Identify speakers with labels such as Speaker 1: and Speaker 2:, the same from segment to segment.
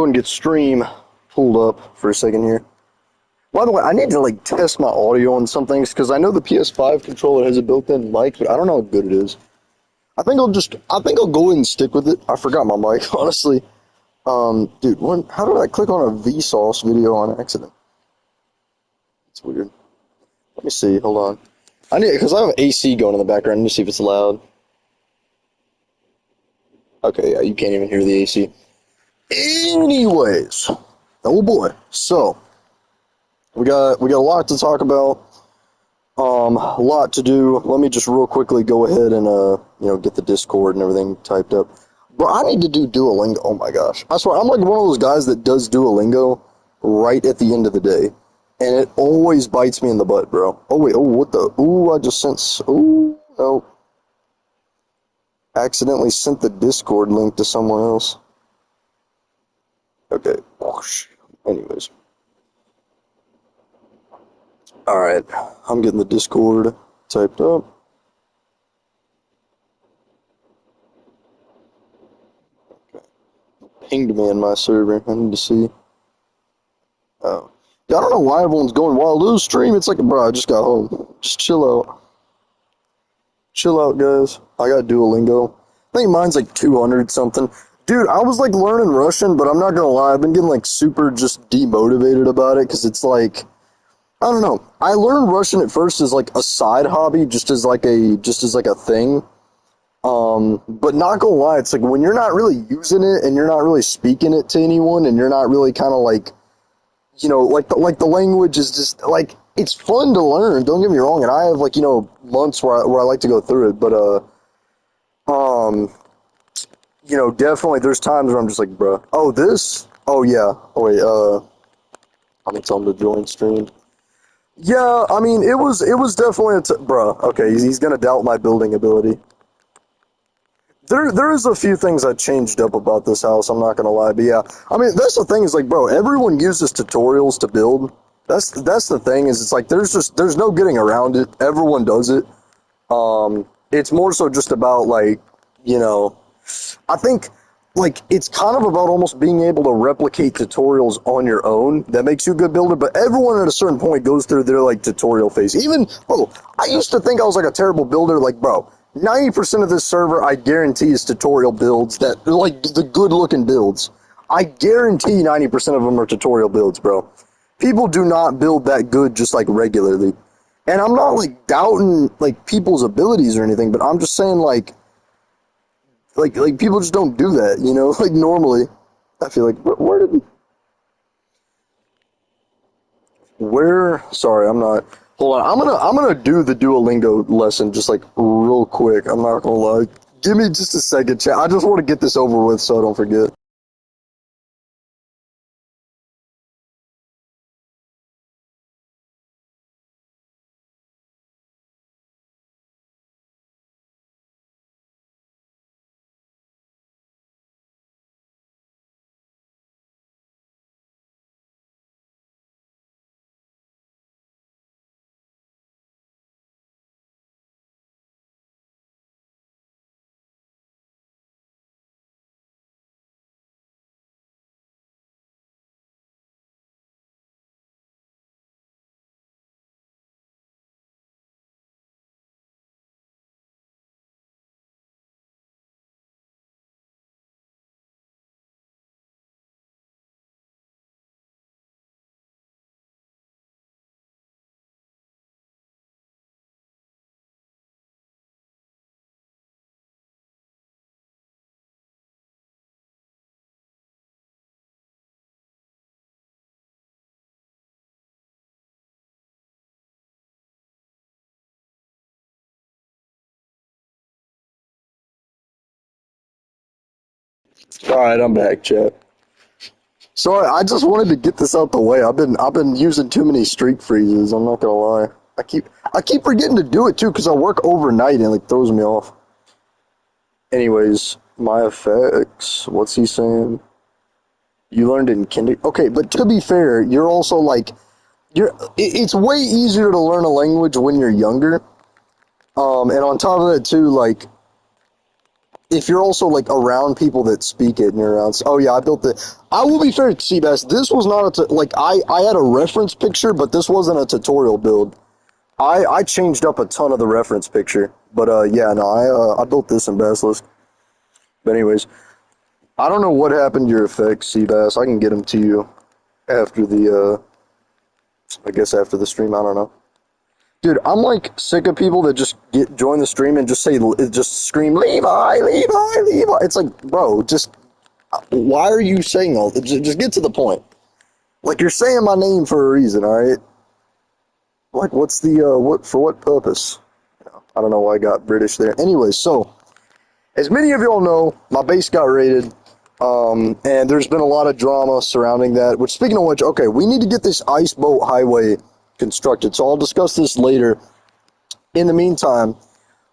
Speaker 1: And get stream pulled up for a second here. By the way, I need to like test my audio on some things because I know the PS5 controller has a built-in mic, but I don't know how good it is. I think I'll go ahead and stick with it. I forgot my mic, honestly. Dude, how did I click on a Vsauce video on accident? It's weird. Let me see. Hold on. Because I have AC going in the background. Let me see if it's loud. Okay, yeah, you can't even hear the AC. Anyways, oh boy. So we got a lot to talk about. A lot to do. Let me just real quickly go ahead and get the Discord and everything typed up. But I need to do Duolingo. Oh my gosh. I swear I'm like one of those guys that does Duolingo right at the end of the day. And it always bites me in the butt, bro. Oh wait, what the I just sent no. Accidentally sent the Discord link to someone else. Okay. Anyways. Alright. I'm getting the Discord typed up. Okay. Pinged me in my server. I need to see. Oh. Yeah, I don't know why everyone's going wild. Lose stream. It's like, bro, I just got home. Just chill out. Chill out, guys. I got Duolingo. I think mine's like 200 something. Dude, I was like learning Russian, but I'm not gonna lie, I've been getting like super just demotivated about it because it's like, I don't know. I learned Russian at first as like a side hobby, just as like a thing. But not gonna lie, it's like when you're not really using it and you're not really speaking it to anyone and you're not really kind of like, like the language is just like, it's fun to learn, don't get me wrong, and I have like, months where I like to go through it, but definitely there's times where I'm just like, bruh. Oh yeah. Oh wait, I'm gonna tell him to join stream. Yeah, I mean it was definitely bruh. Okay, he's gonna doubt my building ability. There's a few things I changed up about this house, I'm not gonna lie, but yeah. I mean, that's the thing is like, bro, everyone uses tutorials to build. That's the thing is it's like there's no getting around it. Everyone does it. It's more so just about like, I think like it's kind of about almost being able to replicate tutorials on your own that makes you a good builder, but everyone at a certain point goes through their like tutorial phase. Even, bro, I used to think I was like a terrible builder, like, bro, 90% of this server I guarantee is tutorial builds that like the good looking builds. I guarantee 90% of them are tutorial builds, bro. People do not build that good just like regularly. And I'm not like doubting like people's abilities or anything, but I'm just saying like people just don't do that, like normally. I feel like sorry, I'm not. Hold on. I'm gonna do the Duolingo lesson just like real quick. I'm not gonna lie. Give me just a second, chat. I just want to get this over with so I don't forget. All right, I'm back, chat. Sorry, I just wanted to get this out the way. I've been using too many streak freezes. I'm not gonna lie. I keep forgetting to do it too because I work overnight and it like throws me off. Anyways, my effects. What's he saying? You learned in kinder. Okay, but to be fair, you're also like it's way easier to learn a language when you're younger. And on top of that too, like if you're also like around people that speak it and you're around, oh yeah, I built it. I will be fair to Seabass. This was not like I had a reference picture, but this wasn't a tutorial build. I changed up a ton of the reference picture, but yeah, no, I built this in Basilisk. But anyways, I don't know what happened to your effects, Seabass. I can get them to you after the I guess after the stream. I don't know. Dude, I'm like sick of people that just join the stream and just scream Levi, Levi, Levi. It's like, bro, just why are you saying all this? Just get to the point. Like, you're saying my name for a reason, all right? Like, what's the for what purpose? I don't know why I got British there. Anyways, so as many of y'all know, my base got raided, and there's been a lot of drama surrounding that. Which, speaking of which, okay, we need to get this ice boat highway constructed. So I'll discuss this later. In the meantime,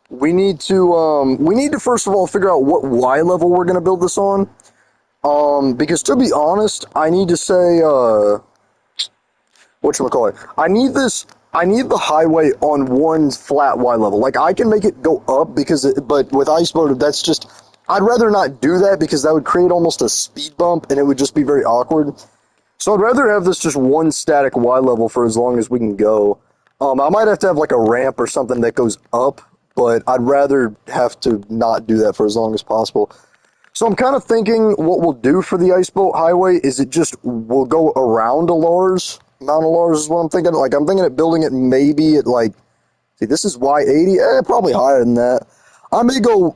Speaker 1: we need to first of all figure out what Y level we're gonna build this on. Because to be honest, I need to say whatchamacallit. I need the highway on one flat Y level. Like, I can make it go up but with ice boat, that's just, I'd rather not do that because that would create almost a speed bump and it would just be very awkward. So I'd rather have this just one static Y level for as long as we can go. I might have to have like a ramp or something that goes up, but I'd rather have to not do that for as long as possible. So I'm kind of thinking what we'll do for the ice boat highway is we'll go around a Lars. Mount of Lars is what I'm thinking. Like, I'm thinking of building it maybe at like, see, this is Y80, probably higher than that. I may go,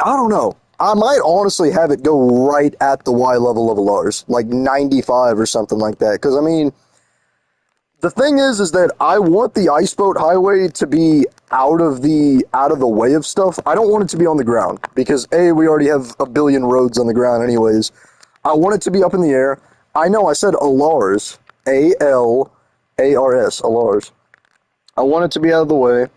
Speaker 1: I don't know. I might honestly have it go right at the Y level of a Lars, like 95 or something like that. Because, I mean, the thing is that I want the ice boat highway to be out of the way of stuff. I don't want it to be on the ground because A, we already have a billion roads on the ground anyways. I want it to be up in the air. I know I said a Lars, A-L-A-R-S, a Lars. I want it to be out of the way.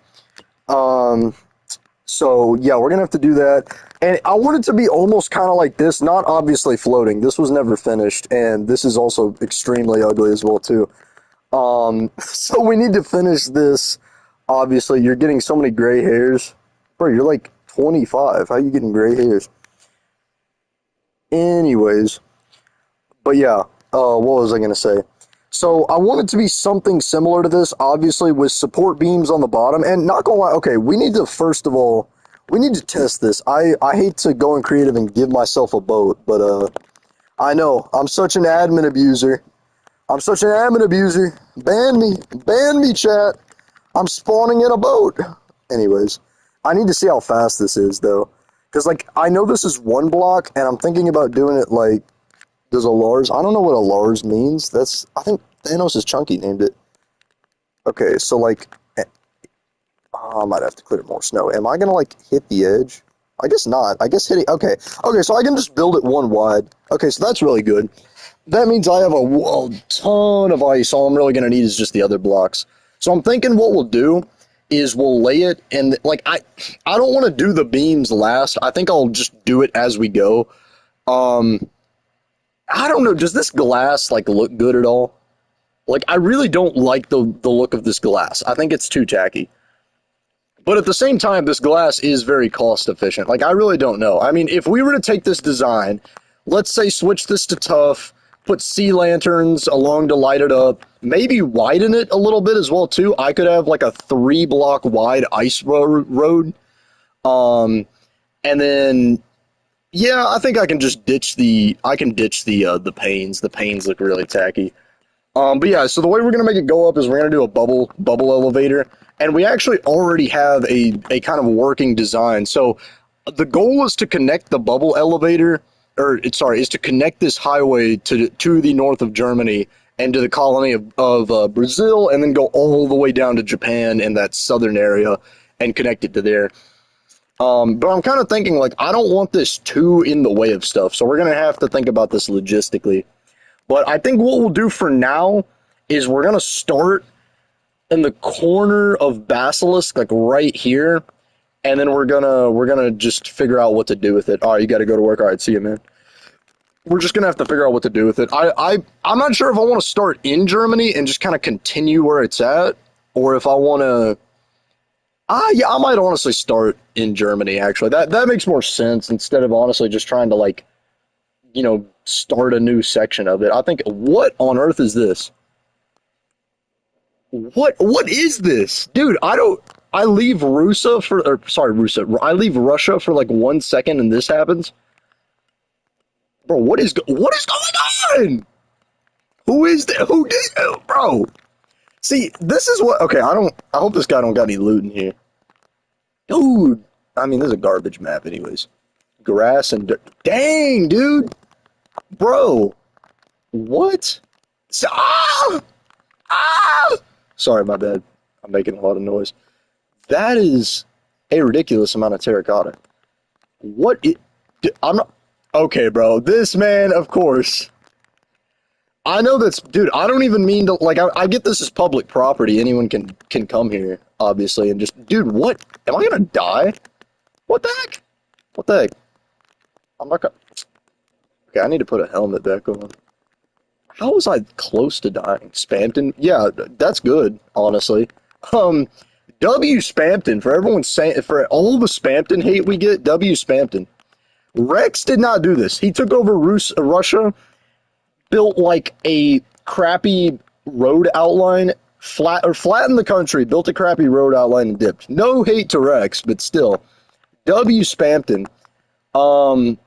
Speaker 1: So, yeah, we're going to have to do that. And I want it to be almost kind of like this, not obviously floating. This was never finished, and this is also extremely ugly as well, too. So we need to finish this. Obviously, you're getting so many gray hairs. Bro, you're like 25. How are you getting gray hairs? Anyways. But, yeah, what was I going to say? So I want it to be something similar to this, obviously, with support beams on the bottom. And not gonna lie, okay, we need to, first of all, we need to test this. I hate to go in creative and give myself a boat, but I know, I'm such an admin abuser. I'm such an admin abuser. Ban me, chat. I'm spawning in a boat. Anyways, I need to see how fast this is, though. Because, like, I know this is one block, and I'm thinking about doing it, like, there's a Lars. I don't know what a Lars means. I think Thanos' Chunky named it. Okay, so, like, I might have to clear more snow. Am I going to, like, hit the edge? I guess not. I guess hitting, okay, so I can just build it one wide. Okay, so that's really good. That means I have a ton of ice. All I'm really going to need is just the other blocks. So I'm thinking what we'll do is we'll lay it, and, like, I don't want to do the beams last. I think I'll just do it as we go. I don't know, does this glass, like, look good at all? Like, I really don't like the look of this glass. I think it's too tacky. But at the same time, this glass is very cost efficient. Like, I really don't know. I mean, if we were to take this design, let's say switch this to tough, put sea lanterns along to light it up, maybe widen it a little bit as well, too. I could have, like, a 3-block wide ice road. And then, yeah, I think I can just ditch the panes. The panes look really tacky. But yeah, so the way we're going to make it go up is we're going to do a bubble elevator. And we actually already have a kind of working design. So the goal is to connect the bubble elevator, is to connect this highway to the north of Germany and to the colony of Brazil, and then go all the way down to Japan in that southern area and connect it to there. But I'm kind of thinking, like, I don't want this too in the way of stuff, so we're going to have to think about this logistically. But I think what we'll do for now is we're going to start in the corner of Basilisk, like right here, and then we're gonna just figure out what to do with it. All right, you got to go to work. All right, see you, man. We're just gonna have to figure out what to do with it. I'm not sure if I want to start in Germany and just kind of continue where it's at, or if I want to Yeah, I might honestly start in Germany, actually. That makes more sense instead of honestly just trying to, like, start a new section of it. I think, what on earth is this? What is this? Dude, I leave Russa for, or sorry, Russa. I leave Russia for like 1 second and this happens. Bro, what is going on? Who is that? Who did, bro? See, this is what, okay, I hope this guy don't got any loot in here. Dude, I mean, this is a garbage map anyways. Grass and dirt. Dang, dude. Bro, what? Ah! Ah! Sorry, my bad. I'm making a lot of noise. That is a ridiculous amount of terracotta. What? I'm not. Okay, bro. This man, of course. I know that's, dude. I don't even mean to. Like, I get this is public property. Anyone can come here, obviously, and just, dude. What? Am I gonna die? What the heck? What the heck? I'm not gonna. Okay, I need to put a helmet back on. How was I close to dying? Spampton? Yeah, that's good, honestly. Um, W Spampton, for everyone saying, for all the Spampton hate we get, W Spampton. Rex did not do this. He took over Russia, built like a crappy road outline, flattened the country, built a crappy road outline and dipped. No hate to Rex, but still, W Spampton. Um,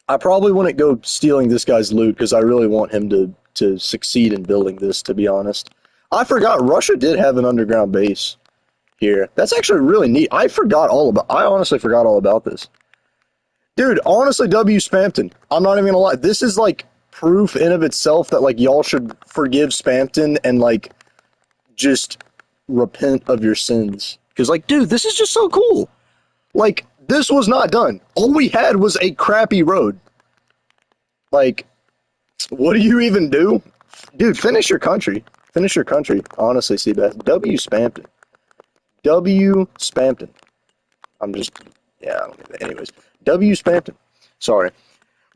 Speaker 1: I probably wouldn't go stealing this guy's loot because I really want him to succeed in building this, to be honest. I forgot Russia did have an underground base here. That's actually really neat. I honestly forgot all about this. Dude, honestly, W Spampton. I'm not even gonna lie. This is like proof in of itself that like y'all should forgive Spampton and like just repent of your sins. Because like, dude, this is just so cool. Like, this was not done. All we had was a crappy road. Like, what do you even do? Dude, finish your country. Finish your country. Honestly, Seabass. W Spampton. W Spampton. I'm just, yeah, I don't know. Anyways. W Spampton. Sorry.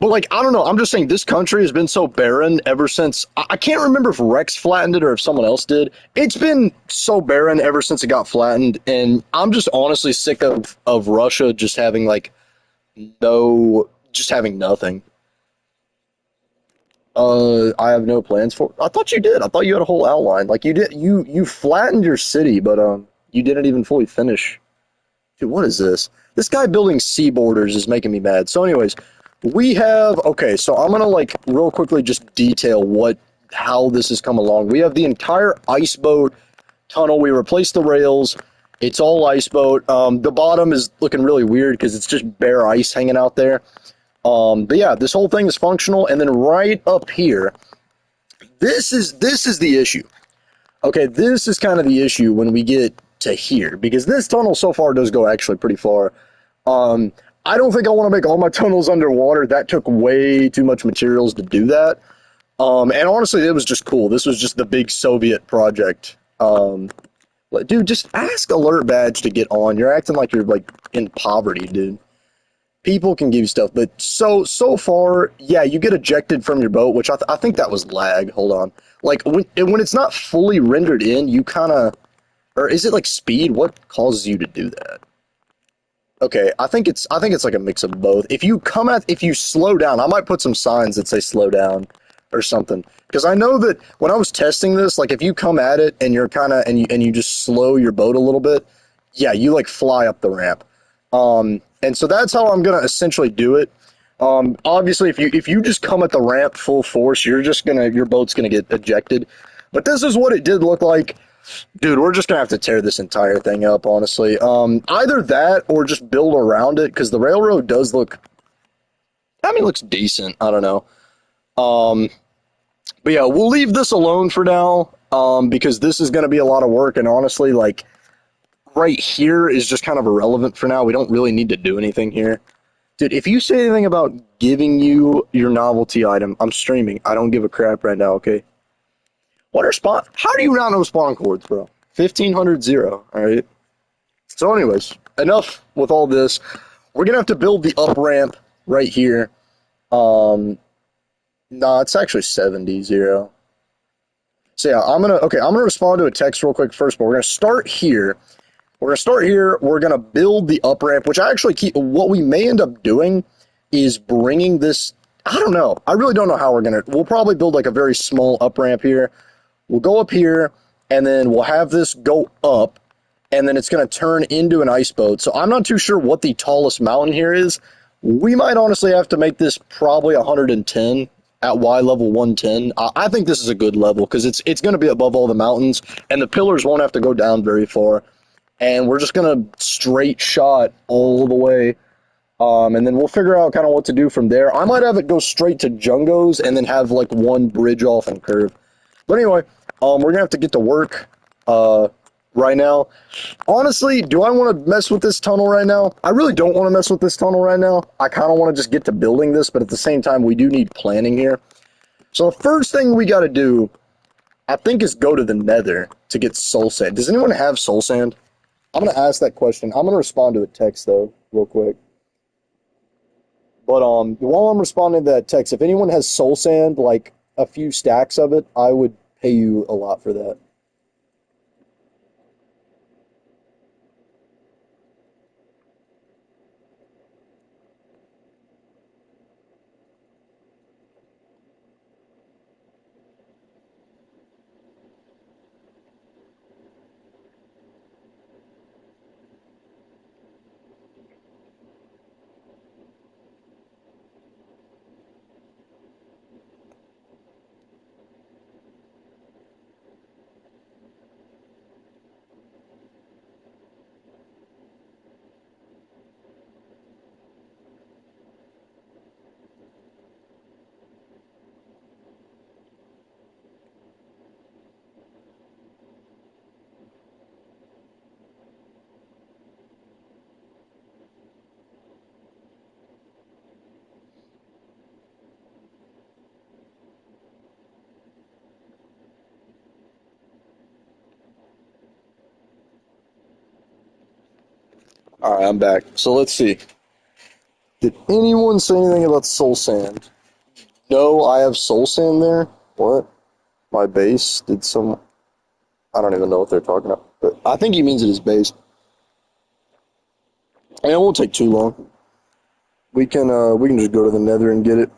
Speaker 1: But, like, I don't know. I'm just saying this country has been so barren ever since. I can't remember if Rex flattened it or if someone else did. It's been so barren ever since it got flattened. And I'm just honestly sick of Russia just having, like, just having nothing. I have no plans for. I thought you did. I thought you had a whole outline. Like you did. You flattened your city, but you didn't even fully finish. Dude, what is this? This guy building sea borders is making me mad. So, anyways, we have. Okay, so I'm gonna like real quickly just detail how this has come along. We have the entire ice boat tunnel. We replaced the rails. It's all ice boat. The bottom is looking really weird because it's just bare ice hanging out there. But yeah, this whole thing is functional. And then right up here, this is the issue. Okay, this is kind of the issue when we get to here because this tunnel so far does go actually pretty far. Um, I don't think I want to make all my tunnels underwater. That took way too much materials to do that. And honestly, it was just cool. This was just the big Soviet project. Dude, just ask Alert Badge to get on. You're acting like you're like in poverty, dude. People can give you stuff, but so far, yeah, you get ejected from your boat, which I think that was lag. Hold on, like when it's not fully rendered in, you kind of, or is it like speed? What causes you to do that? Okay, I think it's like a mix of both. If you slow down, I might put some signs that say slow down or something. Because I know that when I was testing this, like if you come at it and you're kind of and you just slow your boat a little bit, yeah, you like fly up the ramp. And so that's how I'm gonna essentially do it. Obviously, if you just come at the ramp full force, your boat's gonna get ejected. But this is what it did look like. Dude, we're just gonna have to tear this entire thing up, honestly. Either that or just build around it, because the railroad does look, I mean, it looks decent. I don't know. Um, but yeah, we'll leave this alone for now, because this is gonna be a lot of work, and honestly, like, right here is just kind of irrelevant for now. We don't really need to do anything here. Dude, if you say anything about giving you your novelty item, I'm streaming. I don't give a crap right now, okay? What are spawn? How do you not know spawn codes, bro? 1500 0, alright? So anyways, enough with all this. We're gonna have to build the up ramp right here. Nah, it's actually 70 0. So yeah, I'm gonna respond to a text real quick first, but we're gonna start here. We're going to start here. We're going to build the up ramp, which I actually keep. What we may end up doing is bringing this. I don't know. I really don't know how we're going to. We'll probably build like a very small up ramp here. We'll go up here, and then we'll have this go up, and then it's going to turn into an ice boat. So I'm not too sure what the tallest mountain here is. We might honestly have to make this probably 110 at Y level 110. I think this is a good level because it's going to be above all the mountains, and the pillars won't have to go down very far. And we're just going to straight shot all the way. And then we'll figure out kind of what to do from there. I might have it go straight to Jungos and then have like one bridge off and curve. But anyway, we're going to have to get to work right now. Honestly, do I want to mess with this tunnel right now? I really don't want to mess with this tunnel right now. I kind of want to just get to building this, but at the same time, we do need planning here. So the first thing we got to do, I think, is go to the Nether to get soul sand. Does anyone have soul sand? I'm going to ask that question. I'm going to respond to a text, though, real quick. But while I'm responding to that text, if anyone has soul sand, like a few stacks of it, I would pay you a lot for that. All right, I'm back. So let's see. Did anyone say anything about soul sand? No, I have soul sand there. What? My base? Did some... I don't even know what they're talking about. But I think he means it is base. And it won't take too long. We can just go to the Nether and get it.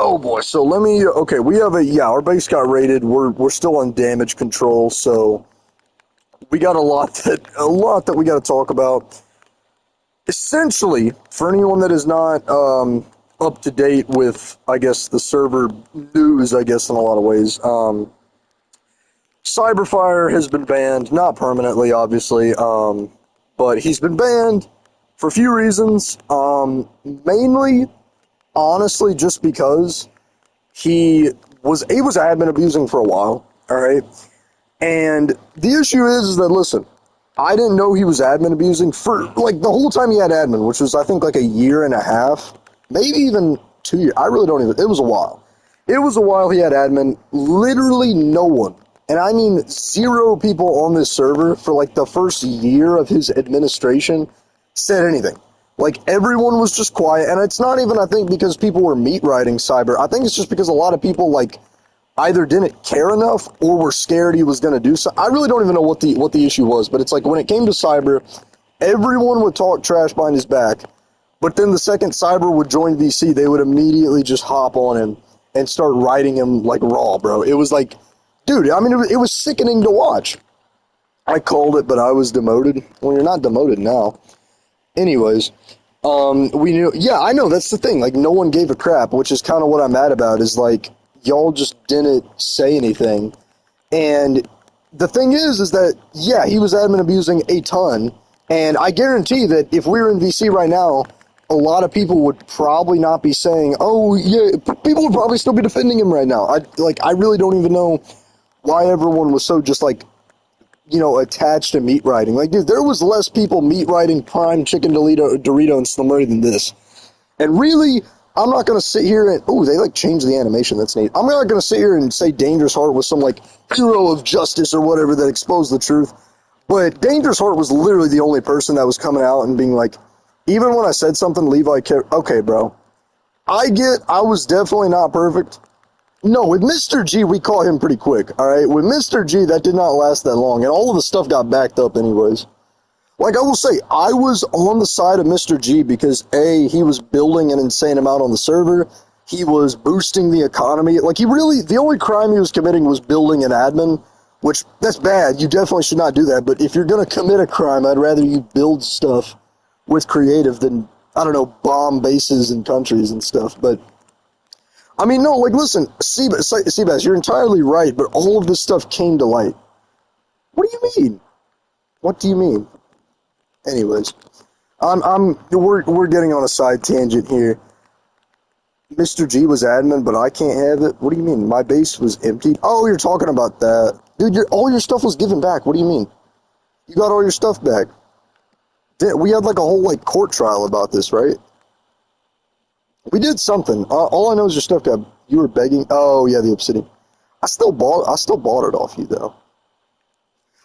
Speaker 1: Oh boy, so let me... Okay, we have our base got raided. We're still on damage control, so... We got a lot that we got to talk about. Essentially, for anyone that is not up to date with, I guess, the server news, I guess, in a lot of ways, Cyberfire has been banned, not permanently, obviously, but he's been banned for a few reasons. Mainly, honestly, just because he was admin abusing for a while, all right? And the issue is that, listen, I didn't know he was admin abusing for, like, the whole time he had admin, which was, I think, like a year and a half, maybe even 2 years. I really don't even, it was a while. It was a while he had admin. Literally no one, and I mean 0 people on this server for, like, the first year of his administration said anything. Like, everyone was just quiet, and it's not even, I think, because people were meat riding Cyber. I think it's just because a lot of people, like, either didn't care enough or were scared he was going to do so. I really don't even know what the issue was, but it's like when it came to Cyber, everyone would talk trash behind his back, but then the second Cyber would join VC, they would immediately just hop on him and start riding him like raw, bro. It was like, dude, I mean, it was sickening to watch. I called it, but I was demoted. Well, you're not demoted now. Anyways, we knew, yeah, I know, that's the thing. Like, no one gave a crap, which is kind of what I'm mad about, is like, y'all just didn't say anything. And the thing is that, yeah, he was admin abusing a ton. And I guarantee that if we were in VC right now, a lot of people would probably not be saying, oh, yeah, people would probably still be defending him right now. I really don't even know why everyone was so just, like, you know, attached to meat riding. Like, dude, there was less people meat riding Prime Chicken Dorito and Slimmery than this. And really, I'm not going to sit here and... Oh, they, like, changed the animation. That's neat. I'm not going to sit here and say Dangerous Heart was some, like, hero of justice or whatever that exposed the truth. But Dangerous Heart was literally the only person that was coming out and being like, even when I said something, Levi cared. Okay, bro. I was definitely not perfect. No, with Mr. G, we caught him pretty quick, alright? With Mr. G, that did not last that long, and all of the stuff got backed up anyways. Like, I will say, I was on the side of Mr. G because, A, he was building an insane amount on the server, he was boosting the economy, like, the only crime he was committing was building an admin, which, that's bad, you definitely should not do that, but if you're gonna commit a crime, I'd rather you build stuff with creative than, I don't know, bomb bases and countries and stuff, but... I mean, no, like, listen, Seabass, you're entirely right, but all of this stuff came to light. What do you mean? What do you mean? Anyways, we're getting on a side tangent here. Mr. G was admin, but I can't have it. What do you mean? My base was emptied? Oh, you're talking about that. Dude, all your stuff was given back. What do you mean? You got all your stuff back. We had, like, a whole, like, court trial about this, right? We did something. All I know is your stuff got. You were begging. Oh yeah, the obsidian. I still bought it off you though.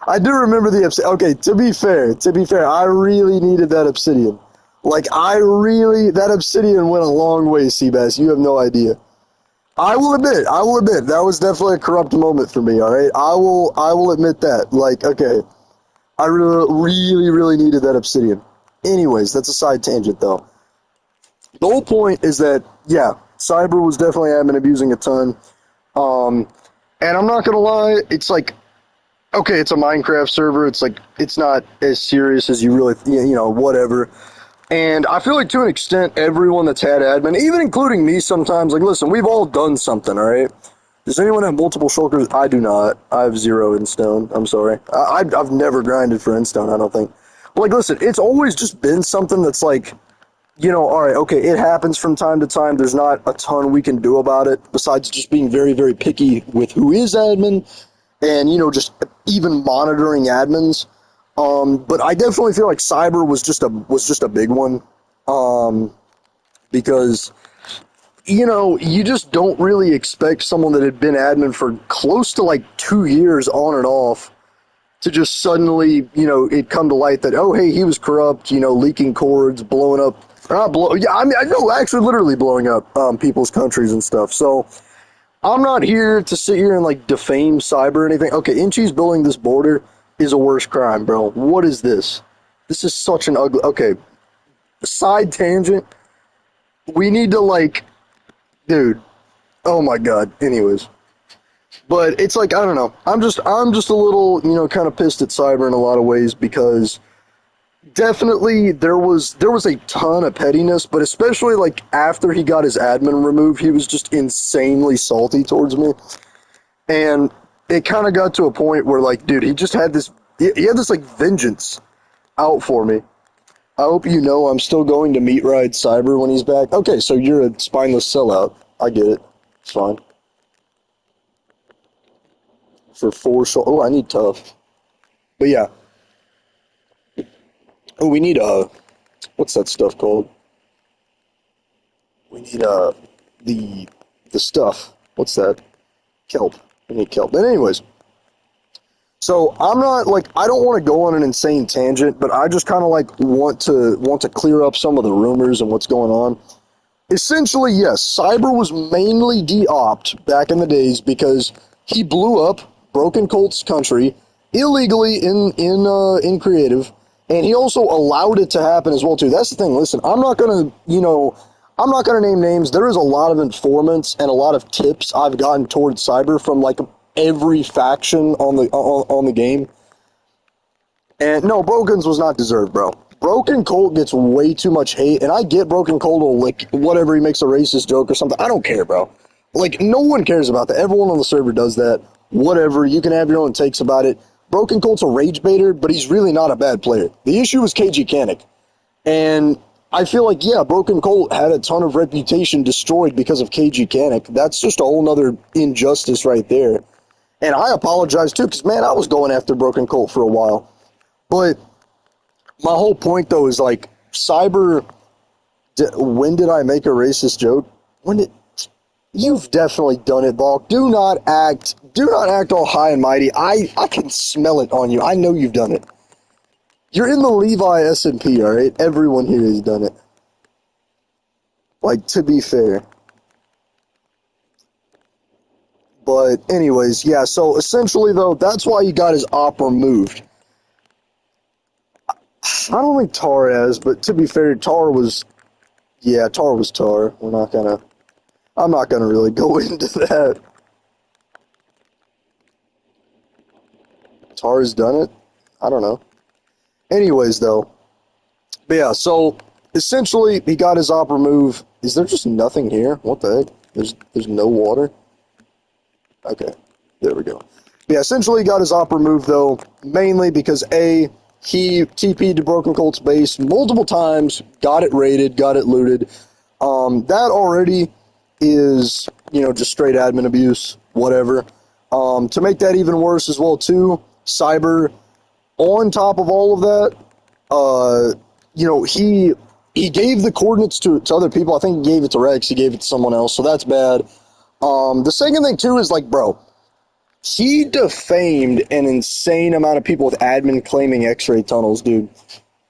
Speaker 1: I do remember the obsidian. Okay, to be fair, I really needed that obsidian. Like that obsidian went a long way, Seabass. You have no idea. I will admit, that was definitely a corrupt moment for me. All right, I will admit that. Like, okay, I really needed that obsidian. Anyways, that's a side tangent though. The whole point is that, yeah, Cyber was definitely admin abusing a ton. And I'm not going to lie, it's like, okay, it's a Minecraft server. It's like, it's not as serious as you really, whatever. And I feel like to an extent, everyone that's had admin, even including me sometimes, like, listen, we've all done something, all right? Does anyone have multiple shulkers? I do not. I have 0 in stone. I'm sorry. I've never grinded for endstone, I don't think. But, like, listen, it's always just been something that's like, all right, okay, it happens from time to time. There's not a ton we can do about it besides just being very, very picky with who is admin and, just even monitoring admins. But I definitely feel like Cyber was just a big one. Because, you just don't really expect someone that had been admin for close to like 2 years on and off to just suddenly, it come to light that, oh, hey, he was corrupt, leaking cords, blowing up. Yeah, I mean, I know, actually literally blowing up people's countries and stuff. So I'm not here to sit here and like defame Cyber or anything. Okay, Inchi's building this border is a worse crime, bro. What is this? This is such an ugly... Okay, side tangent. We need to like... Dude. Oh my god. Anyways. But it's like, I don't know. I'm just a little, kind of pissed at Cyber in a lot of ways because... Definitely, there was a ton of pettiness, but especially like after he got his admin removed, he was just insanely salty towards me, and it kind of got to a point where like, dude, he just had this, he had this like vengeance out for me. I hope you know I'm still going to meet ride Cyber when he's back. Okay, so you're a spineless sellout. I get it. It's fine. For 4 oh, I need tough, but yeah. Oh, we need what's that stuff called? We need the stuff. What's that? Kelp. We need kelp. But anyways, so I'm not like, I don't want to go on an insane tangent, but I just kind of like want to clear up some of the rumors and what's going on. Essentially, yes, Cyber was mainly de-opt back in the days because he blew up Broken Colt's country illegally in creative. And he also allowed it to happen as well, too. That's the thing. Listen, I'm not going to name names. There is a lot of informants and a lot of tips I've gotten towards Cyber from, like, every faction on the game. And, no, Broken's was not deserved, bro. Broken Colt gets way too much hate, and I get Broken Colt will lick whatever he makes a racist joke or something. I don't care, bro. Like, no one cares about that. Everyone on the server does that. Whatever. You can have your own takes about it. Broken Colt's a rage baiter, but he's really not a bad player. The issue was KG Kanik. And I feel like, yeah, Broken Colt had a ton of reputation destroyed because of KG Kanik. That's just a whole nother injustice right there. And I apologize too, because, man, I was going after Broken Colt for a while. But my whole point, though, is like, Cyber, when did I make a racist joke? You've definitely done it, Balk. Do not act all high and mighty. I can smell it on you. I know you've done it. You're in the Levi SMP, all right? Everyone here has done it. Like, to be fair. But anyways, yeah, so essentially though, that's why he got his op removed. I don't think Tar has, but to be fair, Tar was Tar. I'm not gonna really go into that. Tar's done it? I don't know. Anyways though, but yeah, so essentially he got his op removed. Is there just nothing here? What the heck? There's no water? Okay, there we go. But yeah, essentially he got his op removed though, mainly because A, he TP'd to Broken Colt's base multiple times, got it raided, got it looted. That already is, just straight admin abuse, whatever. To make that even worse as well too, Cyber, on top of all of that, he gave the coordinates to other people. I think he gave it to Rex, he gave it to someone else, so that's bad. The second thing too is like, bro, he defamed an insane amount of people with admin claiming X-ray tunnels, dude.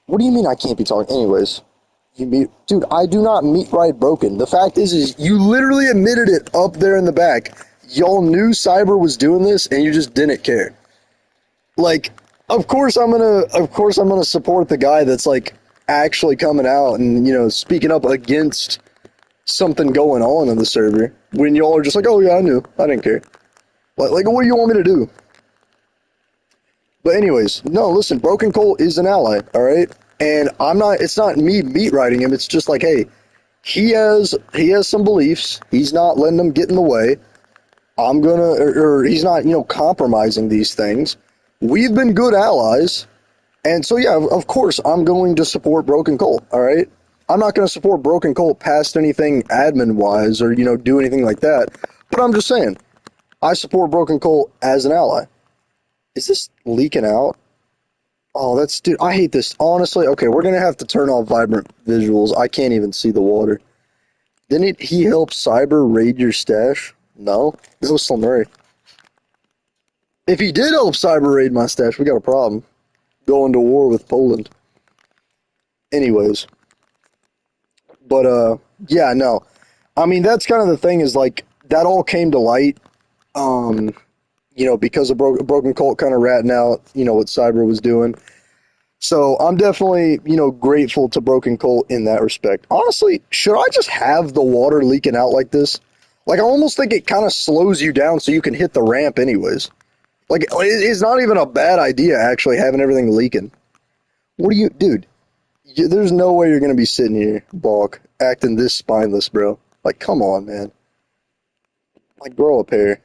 Speaker 1: What do you mean I can't be talking? Anyways, dude, I do not meet right broken. The fact is you literally admitted it up there in the back. Y'all knew Cyber was doing this and you just didn't care. Like, of course I'm gonna support the guy that's like actually coming out and speaking up against something going on in the server when y'all are just like, oh yeah, I knew, I didn't care. Like, what do you want me to do? But anyways, no, listen, Broken Colt is an ally, all right? And it's not me meat riding him. It's just like, hey, he has some beliefs. He's not letting them get in the way. He's not, compromising these things. We've been good allies. And so, yeah, of course, I'm going to support Broken Colt, all right? I'm not going to support Broken Colt past anything admin-wise or, do anything like that. But I'm just saying, I support Broken Colt as an ally. Is this leaking out? Oh, dude, I hate this. Honestly, okay, we're going to have to turn off vibrant visuals. I can't even see the water. Didn't he help Cyber raid your stash? No? This was Slimmery. If he did help Cyber raid my stash, we got a problem. Going to war with Poland. Anyways. But, yeah, no. I mean, that's kind of the thing is, like, that all came to light, because of Broken Colt kind of ratting out, what Cyber was doing. So I'm definitely, grateful to Broken Colt in that respect. Honestly, should I just have the water leaking out like this? Like, I almost think it kind of slows you down so you can hit the ramp anyways. Like, it's not even a bad idea, actually, having everything leaking. Dude, there's no way you're going to be sitting here, Balk, acting this spineless, bro. Like, come on, man. Like, grow a pair.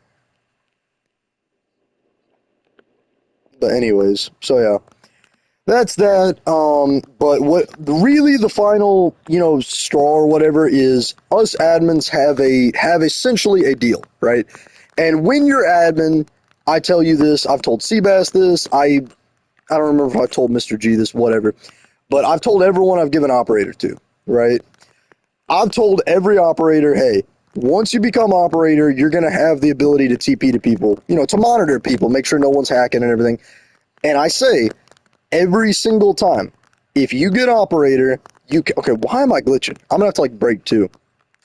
Speaker 1: But anyways, so yeah. That's that. But what really the final, straw or whatever is us admins have essentially a deal, right? And when you're admin, I tell you this, I've told Seabass this, I don't remember if I told Mr. G this, whatever. But I've told everyone I've given operator to, right? I've told every operator, hey, once you become operator, you're going to have the ability to TP to people, to monitor people, make sure no one's hacking and everything. And I say, every single time, if you get operator, okay, why am I glitching? I'm going to have to, break two.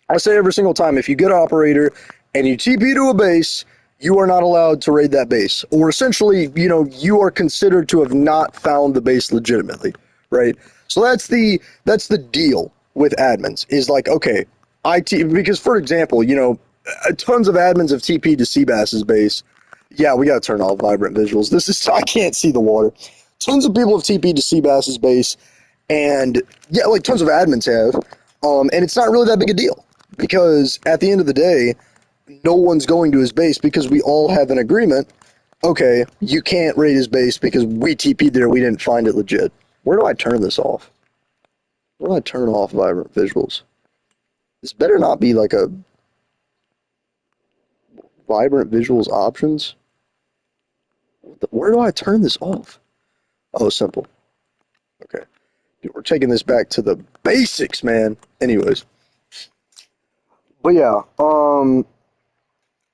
Speaker 1: I say every single time, if you get operator and you TP to a base, you are not allowed to raid that base. Or essentially, you are considered to have not found the base legitimately, right? So that's the deal with admins, is like, okay, because for example, tons of admins have TP'd to Seabass's base. Yeah, we got to turn off vibrant visuals. I can't see the water. Tons of people have TP'd to Seabass's base, and yeah, like tons of admins have. And it's not really that big a deal, because at the end of the day, no one's going to his base because we all have an agreement. Okay, you can't raid his base because we TP'd there, we didn't find it legit. Where do I turn this off? Where do I turn off vibrant visuals? This better not be like a vibrant visuals options. Where do I turn this off? Oh, simple. Okay. Dude, we're taking this back to the basics, man. Anyways. But yeah,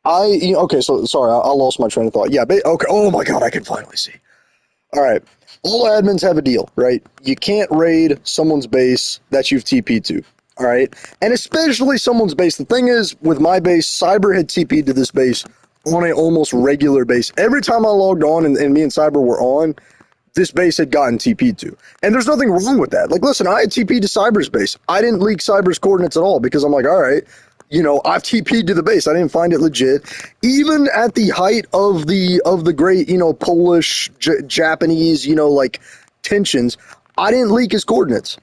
Speaker 1: okay, so sorry, I lost my train of thought. Yeah, okay, oh my god, I can finally see. All right, all admins have a deal, right? You can't raid someone's base that you've TP'd to, all right? And especially someone's base. The thing is, with my base, Cyber had TP'd to this base on a almost regular basis. Every time I logged on and me and Cyber were on, this base had gotten TP'd to. And there's nothing wrong with that. Like, listen, I had TP'd to Cyber's base. I didn't leak Cyber's coordinates at all because I'm like, all right, I've TP'd to the base. I didn't find it legit. Even at the height of the great, Polish, Japanese, like tensions, I didn't leak his coordinates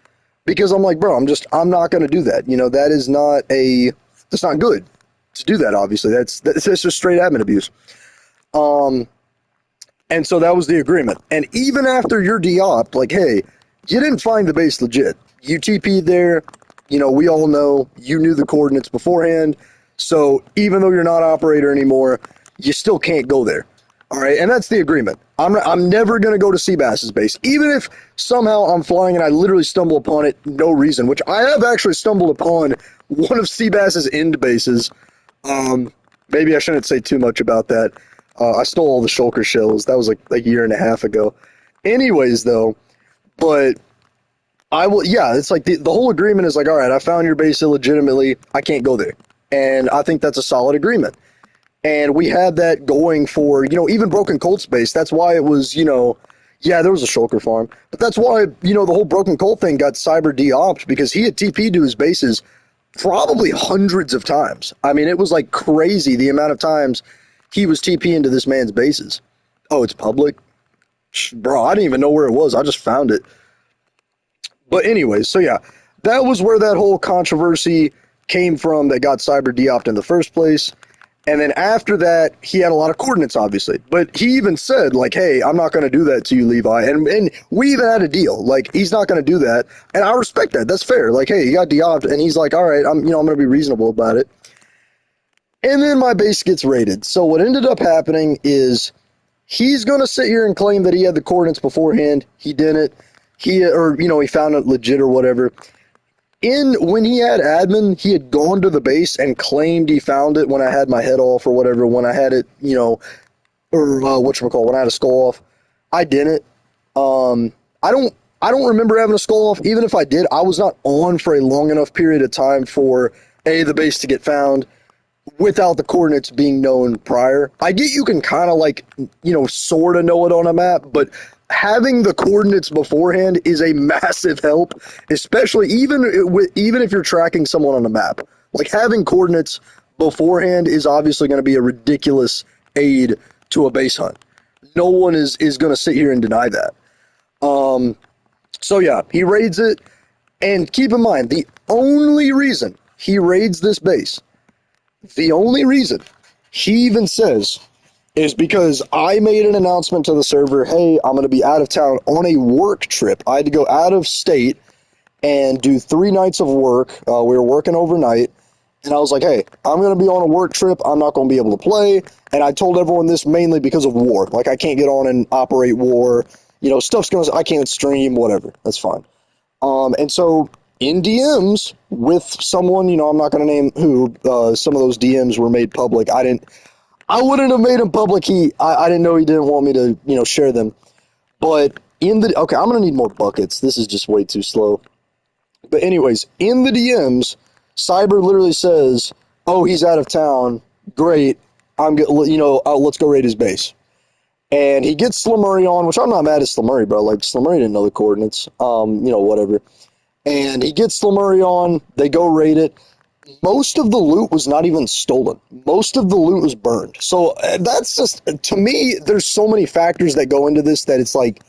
Speaker 1: because I'm like, bro, I'm not going to do that. That's not good to do that. Obviously, that's just straight admin abuse. And so that was the agreement. And even after you're de-opt, like, hey, you didn't find the base legit. You TP'd there. We all know you knew the coordinates beforehand. So even though you're not operator anymore, you still can't go there. All right. And that's the agreement. I'm never going to go to Seabass's base. Even if somehow I'm flying and I literally stumble upon it, no reason, which I have actually stumbled upon one of Seabass's end bases. Maybe I shouldn't say too much about that. I stole all the shulker shells. That was like a year and a half ago. Anyways, though, but it's like the whole agreement is like, all right, I found your base illegitimately. I can't go there. And I think that's a solid agreement. And we had that going for, even Broken Colt's base. That's why it was, there was a shulker farm. But that's why, the whole Broken Colt thing got cyber de-opt because he had TP'd to his bases probably hundreds of times. I mean, it was like crazy the amount of times he was TPing to this man's bases. Oh, it's public? Bro, I didn't even know where it was. I just found it. But anyways, so yeah, that was where that whole controversy came from that got cyber de-opt in the first place. And then after that, he had a lot of coordinates, obviously. But he even said, like, hey, I'm not going to do that to you, Levi. And we even had a deal. Like, he's not going to do that. And I respect that. That's fair. Like, hey, he got de-opt. And he's like, all right, I'm going to be reasonable about it. And then my base gets raided. So what ended up happening is he's going to sit here and claim that he had the coordinates beforehand. He didn't. He found it legit or whatever. When he had admin, he had gone to the base and claimed he found it when I had my head off or whatever, when I had it, when I had a skull off. I didn't. I don't remember having a skull off. Even if I did, I was not on for a long enough period of time for the base to get found without the coordinates being known prior. I get you can kind of sort of know it on a map, but having the coordinates beforehand is a massive help, especially even if you're tracking someone on a map. Like, having coordinates beforehand is obviously going to be a ridiculous aid to a base hunt. No one is going to sit here and deny that. So yeah, he raids it, and keep in mind, the only reason he raids this base, the only reason he even says, is because I made an announcement to the server, hey, I'm going to be out of town on a work trip. I had to go out of state and do 3 nights of work. We were working overnight. And I was like, hey, I'm going to be on a work trip. I'm not going to be able to play. And I told everyone this mainly because of war. Like, I can't get on and operate war. I can't stream, whatever. That's fine. And so in DMs with someone, I'm not going to name who, some of those DMs were made public. I wouldn't have made them public. I didn't know he didn't want me to, share them. But I'm going to need more buckets. This is just way too slow. But anyways, in the DMs, Cyber literally says, oh, he's out of town. Great. Let's go raid his base. And he gets Slamurray on, which I'm not mad at Slamurray, bro. Like, Slamurray didn't know the coordinates. Whatever. And he gets Slamurray on. They go raid it. Most of the loot was not even stolen. Most of the loot was burned. So that's just, to me, there's so many factors that go into this that it's like,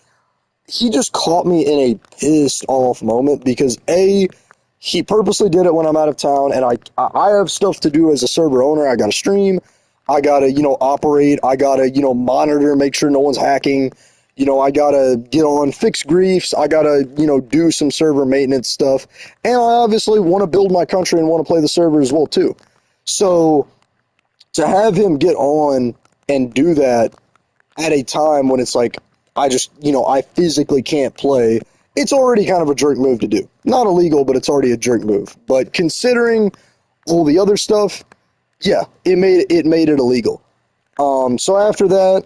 Speaker 1: he just caught me in a pissed off moment because he purposely did it when I'm out of town, and I have stuff to do as a server owner. I got to stream. I got to, operate. I got to, monitor, make sure no one's hacking. I got to get on, fix griefs. I got to, do some server maintenance stuff. And I obviously want to build my country and want to play the server as well, too. So to have him get on and do that at a time when it's like, I physically can't play, it's already kind of a jerk move to do. Not illegal, but it's already a jerk move. But considering all the other stuff, yeah, it made it illegal. So after that,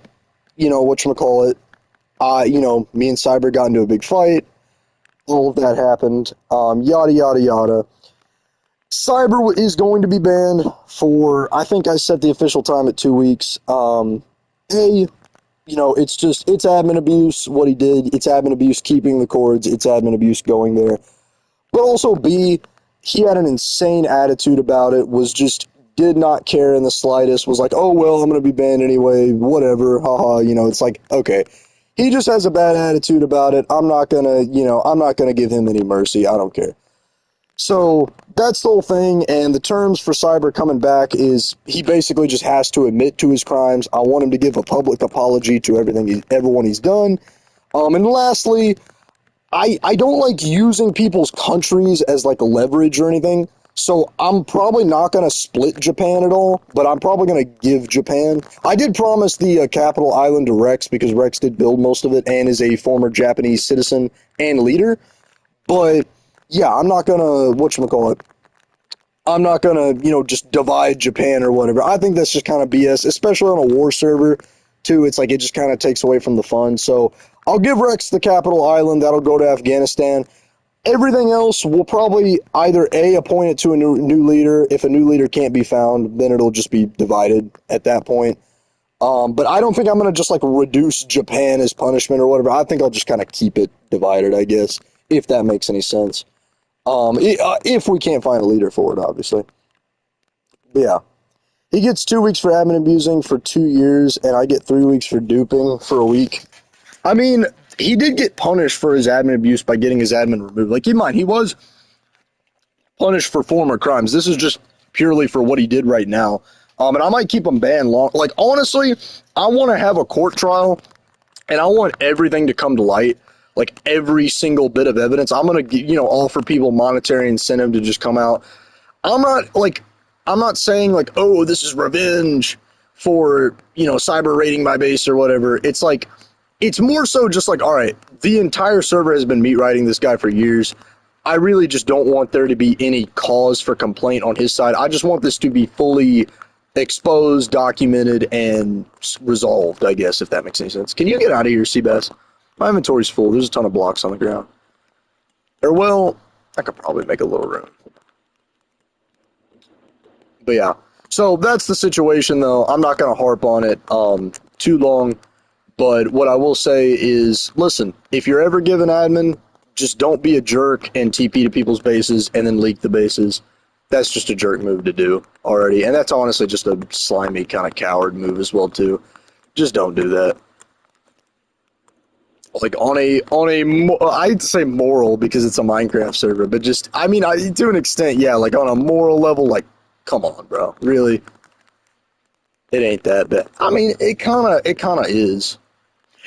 Speaker 1: whatchamacallit, me and Cyber got into a big fight. All of that happened. Yada, yada, yada. Cyber is going to be banned for, I think I set the official time at 2 weeks. It's just, it's admin abuse, what he did. It's admin abuse keeping the cords. It's admin abuse going there. But also, B, he had an insane attitude about it, did not care in the slightest, was like, oh, well, I'm going to be banned anyway, whatever, haha, it's like, okay. He just has a bad attitude about it. I'm not going to, I'm not going to give him any mercy. I don't care. So that's the whole thing, and the terms for Cyber coming back is he basically just has to admit to his crimes. I want him to give a public apology to everyone he's done. And lastly, I don't like using people's countries as like leverage or anything. So I'm probably not going to split Japan at all, but I'm probably going to give Japan. I did promise the capital island to Rex because Rex did build most of it and is a former Japanese citizen and leader. But yeah, I'm not going to, whatchamacallit, I'm not going to, just divide Japan or whatever. I think that's just kind of BS, especially on a war server, too. It's like it just kind of takes away from the fun. So I'll give Rex the capital island. That'll go to Afghanistan. Everything else will probably either A, appoint it to a new leader. If a new leader can't be found, then it'll just be divided at that point. But I don't think I'm going to just like reduce Japan as punishment or whatever. I think I'll just kind of keep it divided, I guess, if that makes any sense. If we can't find a leader for it, obviously. But yeah. He gets 2 weeks for admin abusing for 2 years, and I get 3 weeks for duping for a week. I mean, he did get punished for his admin abuse by getting his admin removed. Like, keep in mind, he was punished for former crimes. This is just purely for what he did right now. And I might keep him banned long. Like, honestly, I want to have a court trial, and I want everything to come to light. Like, every single bit of evidence. I'm going to, offer people monetary incentive to just come out. I'm not saying like, oh, this is revenge for, cyber raiding my base or whatever. It's like, it's more so just like, all right, the entire server has been meat riding this guy for years. I really just don't want there to be any cause for complaint on his side. I just want this to be fully exposed, documented, and resolved, I guess, if that makes any sense. Can you get out of here, Seabass? My inventory's full. There's a ton of blocks on the ground. Or, well, I could probably make a little room. But yeah, so that's the situation, though. I'm not going to harp on it too long. But what I will say is, listen, if you're ever given admin, just don't be a jerk and TP to people's bases and then leak the bases. That's just a jerk move to do already. And that's honestly just a slimy kind of coward move as well, too. Just don't do that. Like, I'd say moral because it's a Minecraft server, but just, I mean, to an extent, yeah, like on a moral level, like, come on, bro. Really? It ain't that bad. I mean, it kind of is.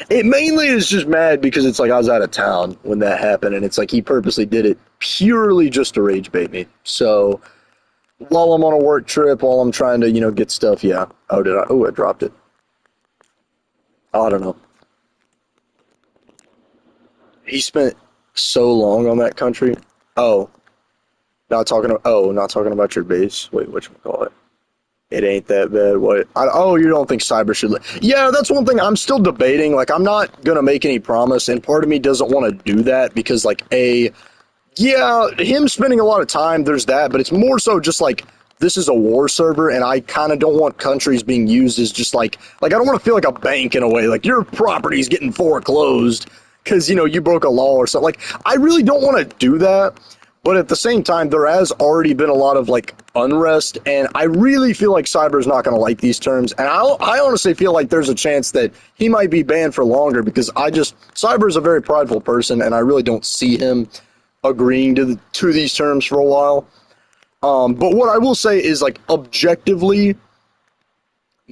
Speaker 1: It mainly is just mad because it's like I was out of town when that happened, and it's like he purposely did it purely just to rage bait me. So while I'm on a work trip, while I'm trying to, get stuff, yeah. Oh, I dropped it. Oh, I don't know. He spent so long on that country. Oh, not talking about your base. Wait, whatchamacallit? It ain't that bad. You don't think cyber should... Yeah, that's one thing I'm still debating. Like, I'm not going to make any promise, and part of me doesn't want to do that because, like, yeah, him spending a lot of time, there's that, but it's more so just, like, this is a war server, and I kind of don't want countries being used as just, like, I don't want to feel like a bank in a way. Like, your property's getting foreclosed because, you broke a law or something. Like, I really don't want to do that. But at the same time, there has already been a lot of, like, unrest, and I really feel like Cyber's not going to like these terms. And I honestly feel like there's a chance that he might be banned for longer because Cyber's a very prideful person, and I really don't see him agreeing to these terms for a while. But what I will say is, like, objectively,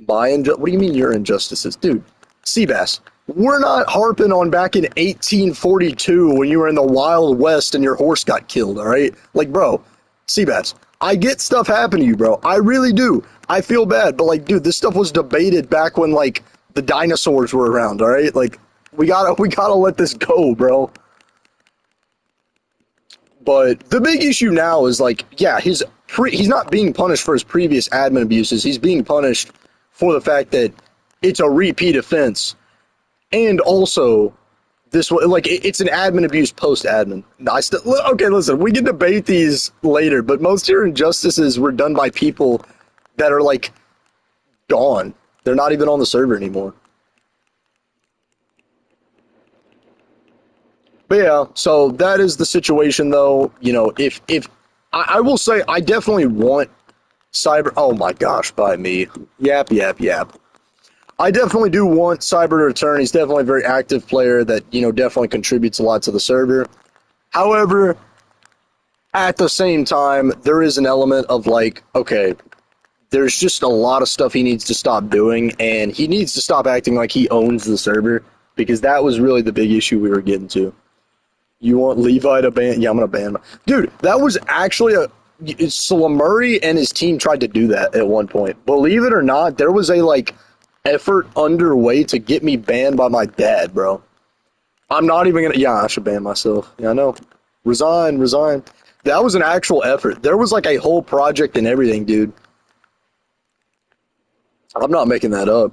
Speaker 1: what do you mean your injustices? Dude, Seabass. We're not harping on back in 1842 when you were in the Wild West and your horse got killed, all right? Like, bro, Seabass, I get stuff happen to you, bro. I really do. I feel bad, but, like, dude, this stuff was debated back when, like, the dinosaurs were around, all right? Like, we gotta let this go, bro. But the big issue now is, like, yeah, he's not being punished for his previous admin abuses. He's being punished for the fact that it's a repeat offense. And also, This one, like, it's an admin abuse post admin. I still okay. Listen, we can debate these later, but most of your injustices were done by people that are like gone. They're not even on the server anymore. But yeah, so that is the situation, though. You know, if I will say, I definitely want cyber. Oh my gosh, by me, yap yap yap. I definitely do want Cyber to return. He's definitely a very active player that, you know, definitely contributes a lot to the server. However, at the same time, there is an element of like, okay, there's just a lot of stuff he needs to stop doing, and he needs to stop acting like he owns the server, because that was really the big issue we were getting to. You want Levi to ban? Yeah, I'm gonna ban him. Dude, that was actually a. Murray and his team tried to do that at one point. Believe it or not, there was a like effort underway to get me banned by my dad, bro. I'm not even gonna. Yeah, I should ban myself. Yeah, I know. Resign, resign. That was an actual effort. There was like a whole project and everything, dude. I'm not making that up.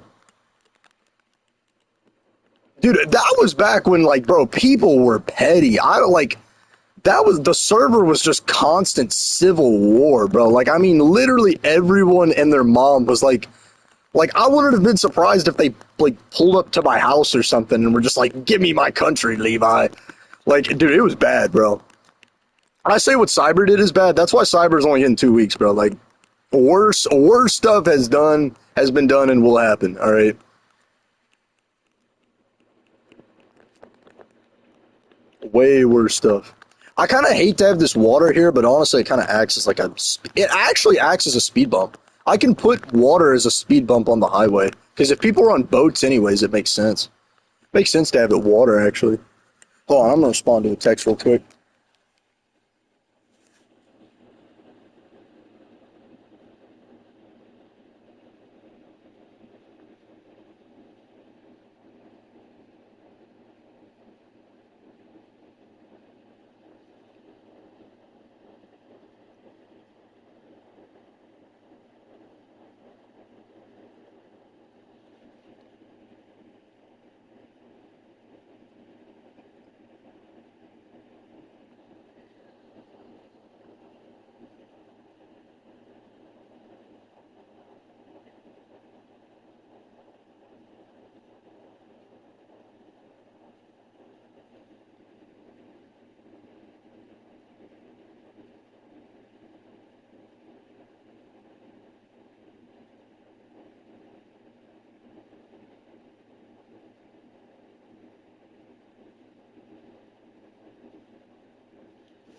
Speaker 1: Dude, that was back when, like, bro, people were petty. I don't like that was the server was just constant civil war, bro. Like, I mean, literally everyone and their mom was like I wouldn't have been surprised if they like pulled up to my house or something and were just like, "Give me my country, Levi." Like, dude, it was bad, bro. I say what Cyber did is bad. That's why Cyber's only getting 2 weeks, bro. Like, worse stuff has been done and will happen. All right. Way worse stuff. I kind of hate to have this water here, but honestly, it kind of acts as like a. It actually acts as a speed bump. I can put water as a speed bump on the highway because if people are on boats, anyways, it makes sense. It makes sense to have it water actually. Hold on, I'm gonna respond to a text real quick.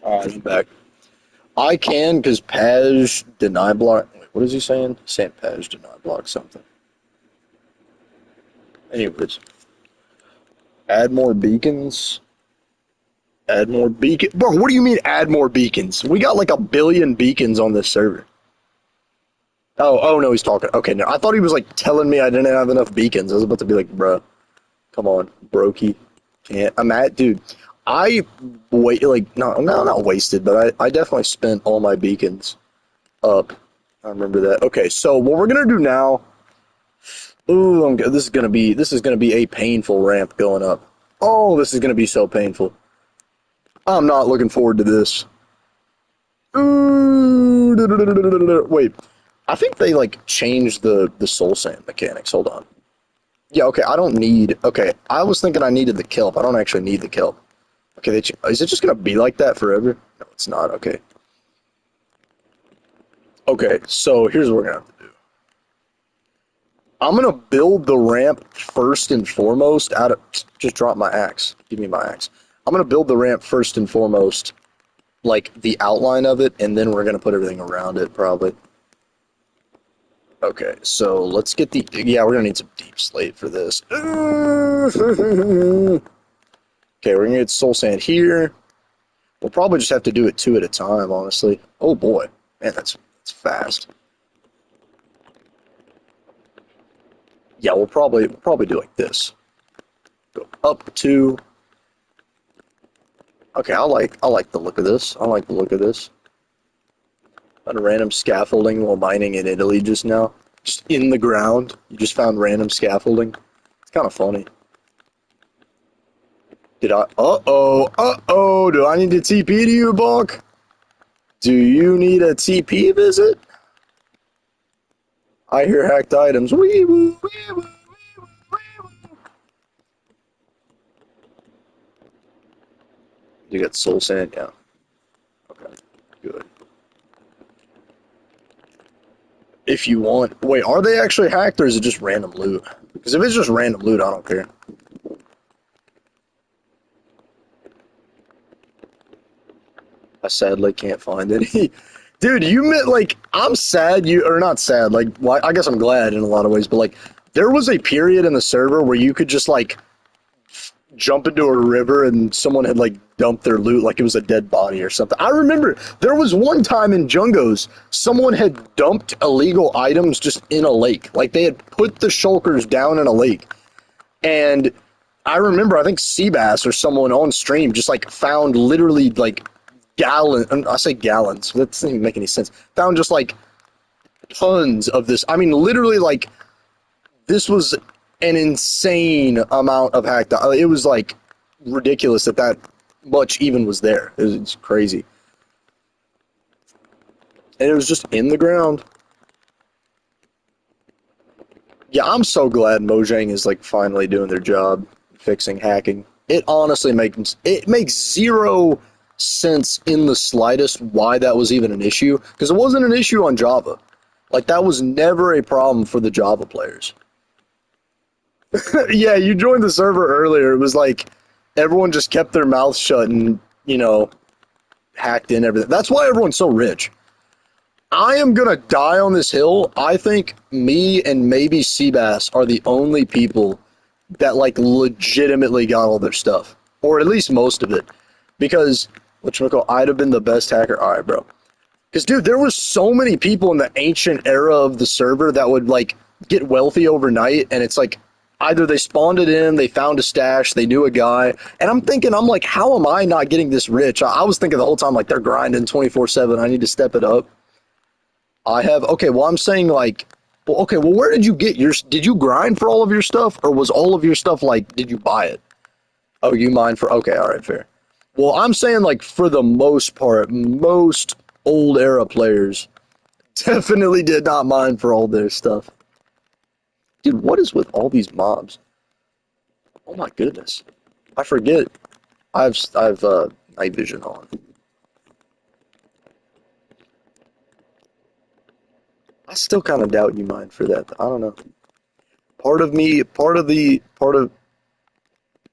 Speaker 1: All right, I'm back. I can because Paj deny block. Wait, what is he saying? He's saying Paj deny block something. Anyways, add more beacons. Add more beacon. Bro, what do you mean add more beacons? We got like 1 billion beacons on this server. Oh no, he's talking. Okay, no, I thought he was like telling me I didn't have enough beacons. I was about to be like, bro, come on, brokey. Can't. I'm at, dude. I wait like no, not wasted, but I definitely spent all my beacons up. I remember that. Okay, so what we're gonna do now. Ooh, this is gonna be a painful ramp going up. Oh, this is gonna be so painful. I'm not looking forward to this. Ooh, wait, I think they like changed the soul sand mechanics. Hold on. Yeah, okay. I don't need. Okay, I was thinking I needed the kelp. I don't actually need the kelp. Okay, is it just gonna be like that forever? No, it's not. Okay. Okay, so here's what we're gonna have to do. I'm gonna build the ramp first and foremost. Out of just drop my axe. Give me my axe. I'm gonna build the ramp first and foremost, like the outline of it, and then we're gonna put everything around it probably. Okay, so let's get the. Yeah, we're gonna need some deep slate for this. Okay, we're gonna get soul sand here. We'll probably just have to do it 2 at a time, honestly. Oh boy, man, that's fast. Yeah, we'll probably do like this. Go up 2. Okay, I like the look of this. I like the look of this. Found random scaffolding while mining in Italy just now. Just in the ground. You just found random scaffolding. It's kind of funny. Did I? Do I need to TP to you, Bonk? Do you need a TP visit? I hear hacked items. Wee woo, wee woo, wee woo, wee woo. You got soul sand? Yeah. Okay. Good. If you want. Wait, are they actually hacked or is it just random loot? Because if it's just random loot, I don't care. I sadly can't find any. Dude, you meant like I'm sad you or not sad, like well, I guess I'm glad in a lot of ways, but like there was a period in the server where you could just like jump into a river and someone had like dumped their loot like it was a dead body or something. I remember there was one time in Jungos, someone had dumped illegal items just in a lake. Like they had put the shulkers down in a lake. And I remember I think Seabass or someone on stream just like found literally like I say gallons, that doesn't even make any sense. Found just like tons of this. I mean, literally like this was an insane amount of hacked. It was like ridiculous that that much even was there. It's crazy, and it was just in the ground. Yeah, I'm so glad Mojang is like finally doing their job fixing hacking. It honestly makes zero sense in the slightest why that was even an issue because it wasn't an issue on Java. Like that was never a problem for the Java players. Yeah, you joined the server earlier. It was like everyone just kept their mouths shut and, hacked in everything. That's why everyone's so rich. I am going to die on this hill. I think me and maybe Seabass are the only people that like legitimately got all their stuff, or at least most of it. Because, I'd have been the best hacker. All right, bro. Because, dude, there was so many people in the ancient era of the server that would, like, get wealthy overnight, and it's like, either they spawned it in, they found a stash, they knew a guy, and I'm like, how am I not getting this rich? I was thinking the whole time, like, they're grinding 24/7, I need to step it up. Okay, well, I'm saying, like, well, where did you get did you grind for all of your stuff, or was all of your stuff, like, did you buy it? Oh, you mined for, okay, all right, fair. Well, I'm saying, like, for the most part, most old era players definitely did not mine for all their stuff. Dude, what is with all these mobs? Oh my goodness. I forget. I've night vision on. I still kind of doubt you mine for that. I don't know.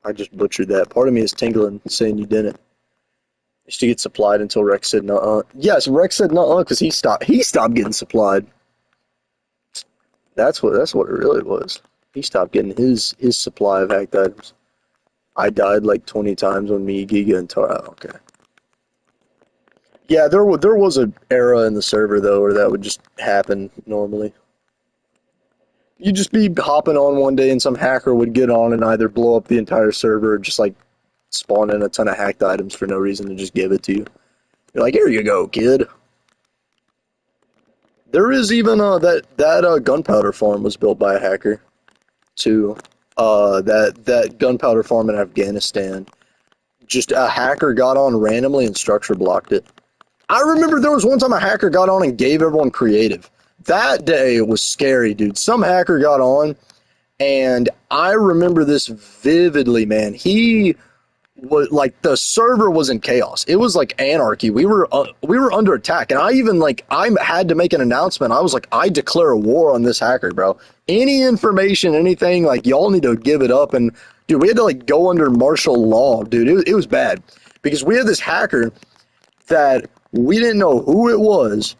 Speaker 1: I just butchered that. Part of me is tingling saying you didn't. Used to get supplied until Rex said no. Yes, Rex said no because he stopped getting supplied. That's what it really was. He stopped getting his supply of hacked items. I died like 20 times on me, Giga, and Tara. Okay. Yeah, there was an era in the server though where that would just happen normally. You'd just be hopping on one day and some hacker would get on and either blow up the entire server or just like spawn in a ton of hacked items for no reason and just give it to you. You're like, here you go, kid. There is even that gunpowder farm was built by a hacker too. That gunpowder farm in Afghanistan. Just a hacker got on randomly and structure blocked it. I remember there was one time a hacker got on and gave everyone creative. That day was scary, dude. Some hacker got on, and I remember this vividly, man. He was like the server was in chaos. It was like anarchy. We were under attack, and I had to make an announcement. I was like, I declare a war on this hacker, bro. Any information, anything, like y'all need to give it up. And dude, we had to like go under martial law, dude. It was bad because we had this hacker that we didn't know who it was.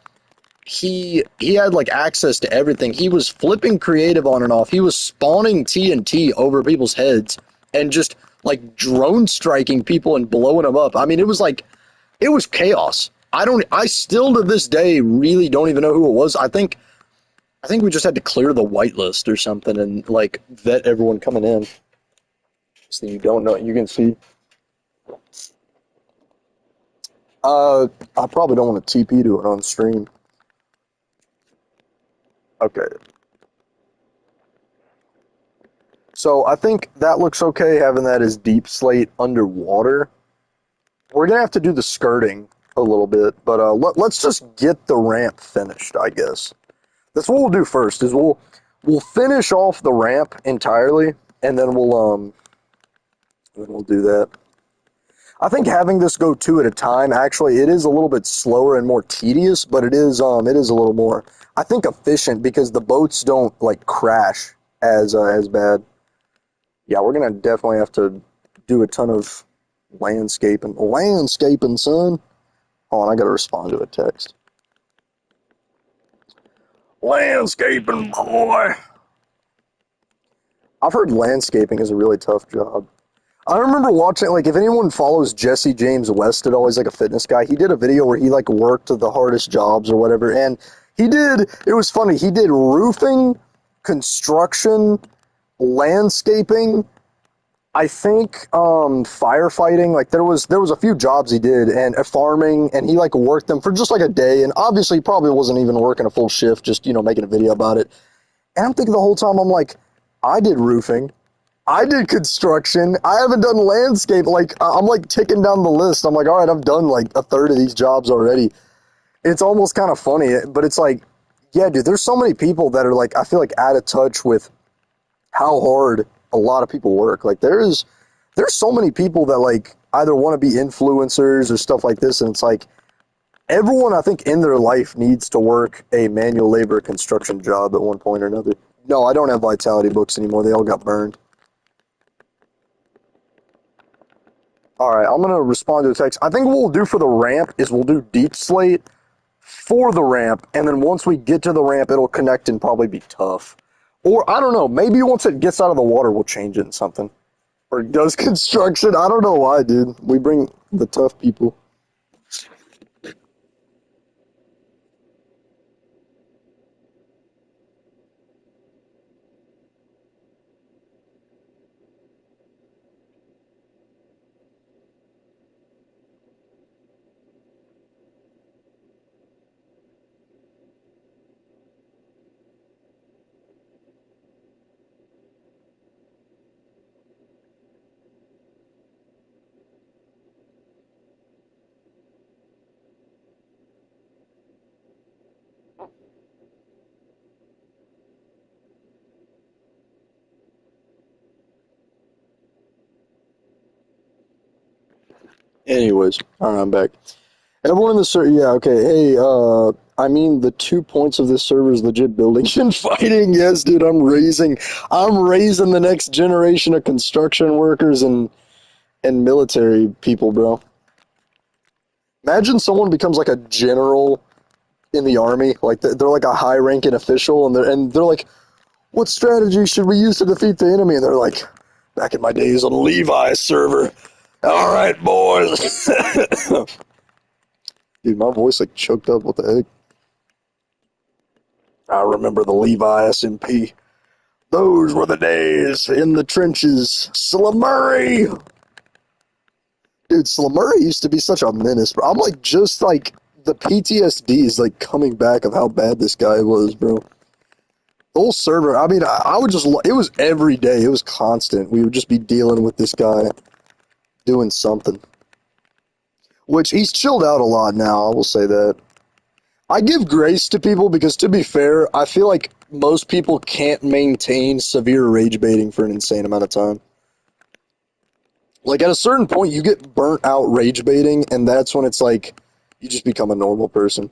Speaker 1: He had like access to everything. He was flipping creative on and off. He was spawning TNT over people's heads and just like drone striking people and blowing them up. I mean, it was chaos. I still to this day really don't even know who it was. I think we just had to clear the whitelist or something and like vet everyone coming in. So you don't know, you can see. I probably don't want to TP to it on stream. Okay. So I think that looks okay having that as deep slate underwater. We're gonna have to do the skirting a little bit, but let's just get the ramp finished, I guess. That's what we'll do first. Is we'll finish off the ramp entirely, and then we'll do that. I think having this go two at a time, actually, it is a little bit slower and more tedious, but it is a little more, I think, efficient because the boats don't like crash as bad. Yeah, we're gonna definitely have to do a ton of landscaping, son. Hold on, I gotta respond to a text. Landscaping, boy. I've heard landscaping is a really tough job. I remember watching, like, if anyone follows Jesse James West at all, he's like a fitness guy. He did a video where he, like, worked the hardest jobs or whatever. And it was funny. He did roofing, construction, landscaping, I think, firefighting. Like, there was a few jobs he did, and farming, and he, like, worked them for just, like, a day. And obviously, he probably wasn't even working a full shift, just, making a video about it. And I'm thinking the whole time, I'm like, I did roofing. I did construction. I haven't done landscape. Like, I'm like ticking down the list. I'm like, all right, I've done like a third of these jobs already. It's almost kind of funny, but it's like, yeah, dude, there's so many people that are like, I feel like out of touch with how hard a lot of people work. Like, there's so many people that like either want to be influencers or stuff like this. And it's like, everyone I think in their life needs to work a manual labor construction job at one point or another. No, I don't have vitality books anymore. They all got burned. All right, I'm going to respond to the text. I think what we'll do for the ramp is we'll do deep slate for the ramp, and then once we get to the ramp, it'll connect and probably be tough. Or, I don't know, maybe once it gets out of the water, we'll change it in something. Or it does construction. I don't know why, dude. We bring the tough people. Anyways, all right, I'm back. Everyone in the server, yeah, okay. Hey, I mean, the 2 points of this server is legit building and fighting. Yes, dude, I'm raising the next generation of construction workers and military people, bro. Imagine someone becomes like a general in the army, like they're like a high-ranking official, and they're like, "What strategy should we use to defeat the enemy?" And they're like, "Back in my days on Levi's server." All right, boys. Dude, my voice like choked up. What the heck? I remember the Levi SMP. Those were the days in the trenches. Slamurray! Dude, Slamurray used to be such a menace, bro. I'm like, just like, the PTSD is like coming back of how bad this guy was, bro. The whole server, I mean, I would just, it was every day. It was constant. We would just be dealing with this guy doing something. Which, he's chilled out a lot now, I will say that. I give grace to people because, to be fair, I feel like most people can't maintain severe rage baiting for an insane amount of time. Like, at a certain point, you get burnt out rage baiting, and that's when it's like, you just become a normal person.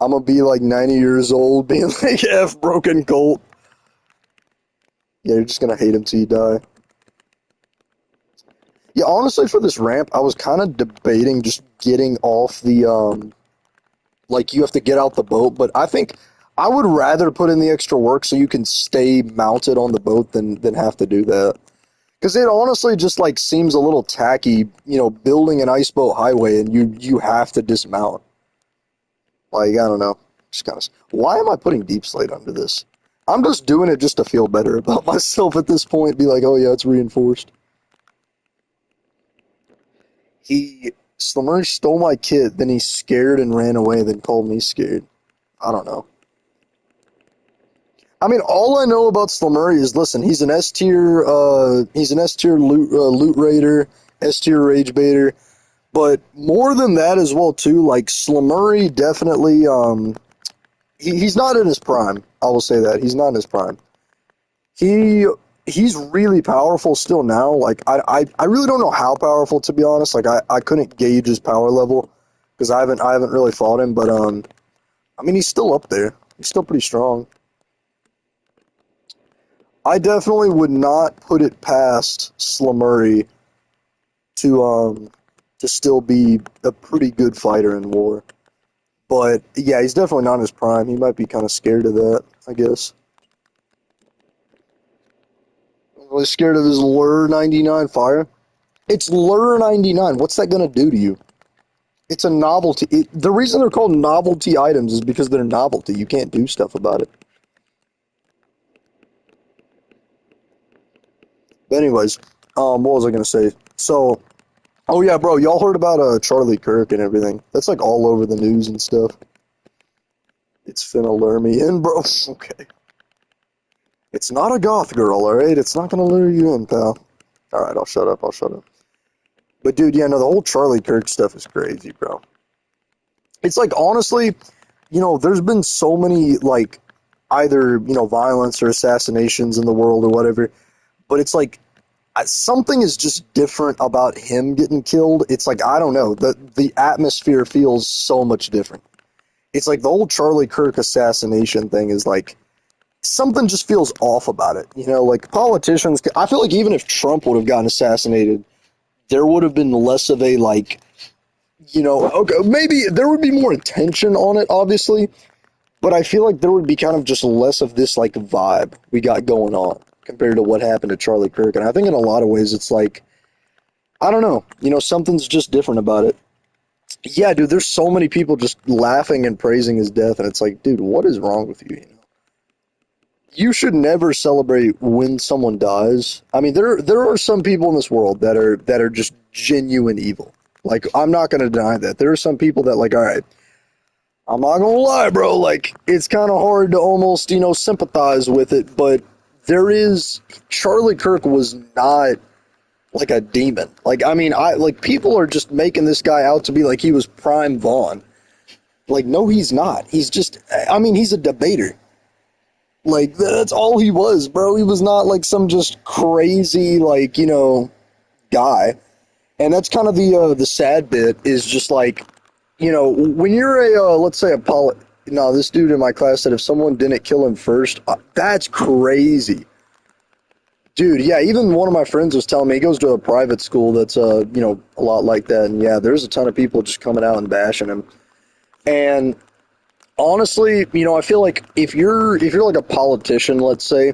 Speaker 1: I'm gonna be like 90 years old, being like, F broken Colt. Yeah, you're just gonna hate him till you die. Yeah, honestly, for this ramp, I was kind of debating just getting off like, you have to get out the boat, but I think I would rather put in the extra work so you can stay mounted on the boat than have to do that. Because it honestly just like seems a little tacky, building an ice boat highway and you have to dismount. Like, I don't know. Just kind of. Why am I putting deep slate under this? I'm just doing it just to feel better about myself at this point. Be like, oh yeah, it's reinforced. Slammer stole my kit, then he scared and ran away, then called me scared. I don't know. I mean, all I know about Slumurry is, listen, he's an S tier loot raider, S tier rage baiter, but more than that as well too. Like Slumurry definitely, he's not in his prime. I will say that he's not in his prime. He he's really powerful still now. Like I really don't know how powerful, to be honest. Like I couldn't gauge his power level because I haven't really fought him, but I mean he's still up there. He's still pretty strong. I definitely would not put it past Slumurry to to still be a pretty good fighter in war. But yeah, he's definitely not in his prime. He might be kind of scared of that, I guess. Really scared of his Lure 99 fire. It's Lure 99. What's that gonna do to you? It's a novelty. The reason they're called novelty items is because they're novelty. You can't do stuff about it. But anyways, what was I gonna say? So, oh yeah, bro, y'all heard about Charlie Kirk and everything? That's like all over the news and stuff. It's finna lure me in, bro. Okay. It's not a goth girl, alright? It's not gonna lure you in, pal. Alright, I'll shut up, I'll shut up. But dude, yeah, no, the whole Charlie Kirk stuff is crazy, bro. It's like, honestly, there's been so many, like, either, violence or assassinations in the world or whatever, but it's like, something is just different about him getting killed. It's like, I don't know, the atmosphere feels so much different. It's like the whole Charlie Kirk assassination thing is like, something just feels off about it. Like politicians, I feel like even if Trump would have gotten assassinated, there would have been less of a, like, okay, maybe there would be more attention on it, obviously, but I feel like there would be kind of just less of this, like, vibe we got going on compared to what happened to Charlie Kirk. And I think in a lot of ways it's like, I don't know, something's just different about it. Yeah, dude, there's so many people just laughing and praising his death, and it's like, dude, what is wrong with you? You should never celebrate when someone dies. I mean, there are some people in this world that are just genuine evil. Like, I'm not gonna deny that. There are some people that, like, all right, I'm not gonna lie, bro. Like, it's kind of hard to almost, sympathize with it, but Charlie Kirk was not like a demon. Like, I mean, like, people are just making this guy out to be like he was Prime Vaughn. Like, no, he's not. He's just, I mean, he's a debater. Like, that's all he was, bro. He was not like some just crazy, like, guy. And that's kind of the sad bit is just like, when you're let's say no, this dude in my class said if someone didn't kill him first, that's crazy. Dude, yeah, even one of my friends was telling me he goes to a private school that's, a lot like that. And yeah, there's a ton of people just coming out and bashing him. And honestly, I feel like if you're like a politician, let's say,